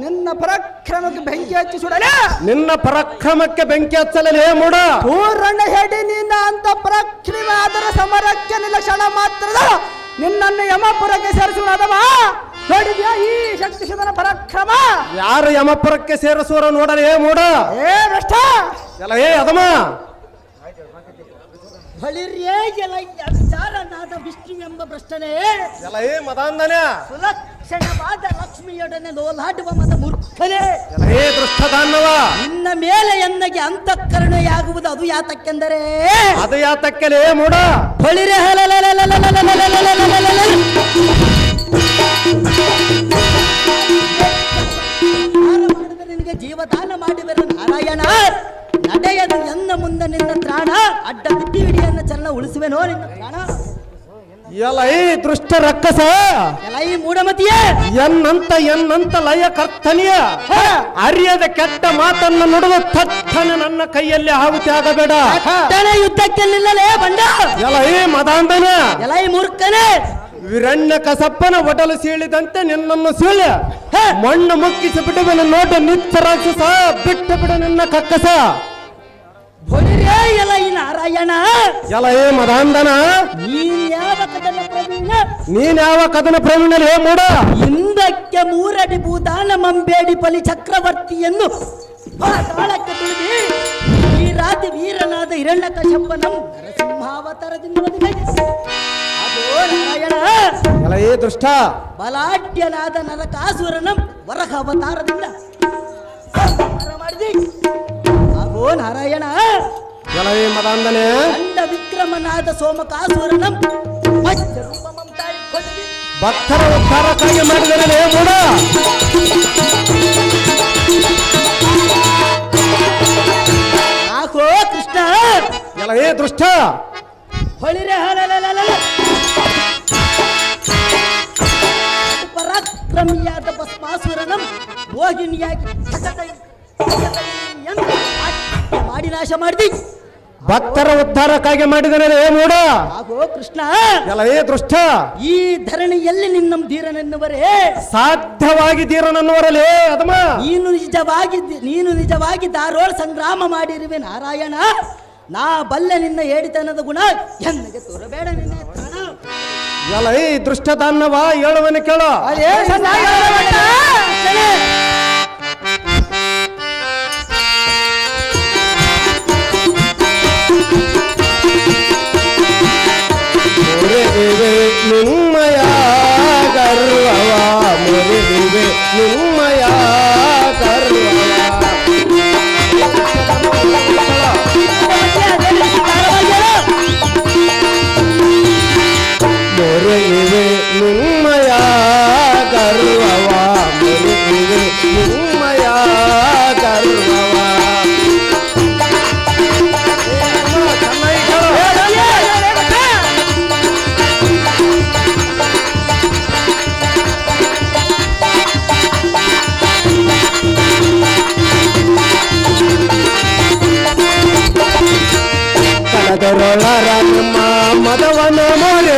ನಿನ್ನ ಪರಾಕ್ರಮಕ್ಕೆ ಬೆಂಕಿ ಹಚ್ಚಿ ಸುಡಲೇ. ನಿನ್ನ ಪರಾಕ್ರಮಕ್ಕೆ ಬೆಂಕಿ ಹಚ್ಚಲೇ ಮೂಡ. ಪೂರ್ಣ ಹೇಳಿ ನಿನ್ನ ಅಂತ ಪರಾಕ್ರಮ ಅದರ ಸಮರಕ್ಕೆ ನಿಲಕ್ಷಣ ಮಾತ್ರದ ನಿನ್ನನ್ನು ಯಮಪುರಕ್ಕೆ ಸೇರಿಸುವುದವ. ನೋಡಿದ್ಯಾ ಈ ಶಕ್ತಿಶೂರನ ಪರಾಕ್ರಮ? ಯಾರು ಯಮಪುರಕ್ಕೆ ಸೇರಿಸುವರ ನೋಡಲೇ ಮೂಡ. ಏ ಭ್ರಷ್ಟ ಎಲೇ ಅದಮ ಬಳಿರ್ಯಾರನಾದ ವಿಷ್ಣು ಎಂಬ ಭ್ರಷ್ಟನೇ ಎಲೇ ಮದಾಂಧನ ಸುಲಕ್ಷಣವಾದ ಲಕ್ಷ್ಮಿಯೊಡನೆ ಲೋಲಾಡುವ ಮದ ಮೂರ್ಖನೇ. ಎಲೇ ದೃಷ್ಟದಾನ್ನವ ನಿನ್ನ ಮೇಲೆ ಎನ್ನಗೆ ಅಂತಃಕರಣೆಯಾಗುವುದು ಅದು ಯಾತಕ್ಕೆಂದರೆ ಅದು ಯಾತಕ್ಕಲೇ ಮೂಡ. ಬಳಿರೆ ನಿನಗೆ ಜೀವದಾನ ಮಾಡಿದರೆ ನಾರಾಯಣ ನಡೆಯದು ಎನ್ನ ಮುಂದೆ ನಿನ್ನ ತ್ರಾಣ ಅಡ್ಡ ಬಿಟ್ಟಿ ಹಿಡಿಯನ್ನ ಚರಣ ಉಳಿಸುವೆನೋ ನಿನ್ನ ಪ್ರಾಣ. ಎಲೈ ದೃಷ್ಟ ರಕ್ಕಸ ಎಲ್ಲ ಈ ಮೂಢಮತಿಯೇ ಎನ್ನಂತ ಲಯ ಕರ್ತನಿಯ ಅರಿಯದ ಕೆಟ್ಟ ಮಾತನ್ನು ನುಡಿದು ತಟ್ಟನೆ ನನ್ನ ಕೈಯಲ್ಲಿ ಆಹುತಿ ಆಗಬೇಡ. ಯುದ್ಧಕ್ಕೆ ನಿಲ್ಲಲೇ ಬಂಡ. ಎಲೈ ಮದಾಂಧನ ಎಲ್ಲ ಈ ಮೂರ್ಖನೇ ವಿರಣ್ಯ ಕಸಪ್ಪನ ಒಡಲು ಸೀಳಿದಂತೆ ನಿನ್ನನ್ನು ಸೀಳ ಮಣ್ಣು ಮುಕ್ಕಿಸಿ ಬಿಡುವನು ನೋಟ ನಿತ್ಯ ರಾಕ್ಷಸ. ಬಿಟ್ಟು ಬಿಡು ನಿನ್ನ ಕಕ್ಕಸ. ಬಳಿರೇ ಎಲ್ಲ ಈ ನಾರಾಯಣ ಎಲೈ ಮದಾಂಧನ ನೀನ್ ಯಾವ ಕದನ ಪ್ರವೀಣಲೇ ಮೂಡ. ಹಿಂದಕ್ಕೆ ಮೂರಡಿ ಭೂದಾನ ಮಂಬೇಡಿ ಬಲಿ ಚಕ್ರವರ್ತಿಯನ್ನು ತಾಳಕ್ಕೆ ತುಳಿದಿ ಈ ರಾತ್ರಿ ವೀರನಾದ ಹಿರಣ್ಯಕಶ್ಯಪನಂ ನರಸಿಂಹಾವತಾರದಿಂದ ಅದು ನಾರಾಯಣ ಎಲೈ ದೃಷ್ಟ ಬಲಾಢ್ಯನಾದ ನರಕಾಸುರನಂ ವರಹ ಅವತಾರದಿಂದ ಮಾಡಿದಿ. ಆಗೋ ನಾರಾಯಣ ಎಲೈ ಮದಾಂಧನೆ ಅಂಡ ವಿಕ್ರಮನಾದ ಸೋಮಕಾಸುರನಂ ಮಧ್ಯರೂಪಮಂ ತಾಳಿಕೊಂಡಿದಿ. ಭಕ್ತರ ಉದ್ಧಾರಕ್ಕಾಗಿ ಮಾಡಿದರೆ ಮೂಡ. ಆಕೋ ಕೃಷ್ಣ ಎಲೈ ದೃಷ್ಟ ಹೊಳಿರೆ ಪರಾಕ್ರಮಿಯಾದ ಭಸ್ಮಾಸುರನಂ ಮೋಹಿನಿಯಾಗಿ ಮಾಡಿ ನಾಶ ಮಾಡಿದಿ. ಭಕ್ತರ ಉದ್ಧಾರಕ್ಕಾಗಿ ಮಾಡಿದರೆ ಮೂಡ ಆಗೋ ಕೃಷ್ಣ ಎಲ್ಲ ಏ ದೃಷ್ಟ ಈ ಧರಣಿಯಲ್ಲಿ ನಿನ್ನ ಧೀರನೆನ್ನುವರೇ ಸಾಧ್ಯವಾಗಿ ಧೀರನನ್ನುವರಲ್ಲಿ ಅದಮ್ಮ ನೀನು ನಿಜವಾಗಿ ದಾರೋಳ್ ಸಂಗ್ರಾಮ ಮಾಡಿರುವೆ ನಾರಾಯಣ. ನಾ ಬಲ್ಲೆ ನಿನ್ನ ಏಡಿತನದ ಗುಣ ಎನ್ನಗೆ ತೋರಬೇಡ ನಿನ್ನ ಪ್ರಾಣ. ಎಲ್ಲ ಈ ದೃಷ್ಟದಾನ್ನವ ಹೇಳುವನು ಕೇಳೋ. ಮುರಿದಿವೆ ನಿಮ್ಮಯ ಗರ್ವವ, ಮುರಿದಿವೆ ನಿಮ್ಮಯ ಗರ್ವವ. ಮುರಿದಿವೆ ನಿಮ್ಮಯ ಗರ್ವವ, ಮುರಿದಿವೆ ನಿಮ್ಮಯ ಗರ್ವವ. ಕಳೆದರೊಳರ ನಿಮ್ಮ ಮದವನ ಮೊರೆ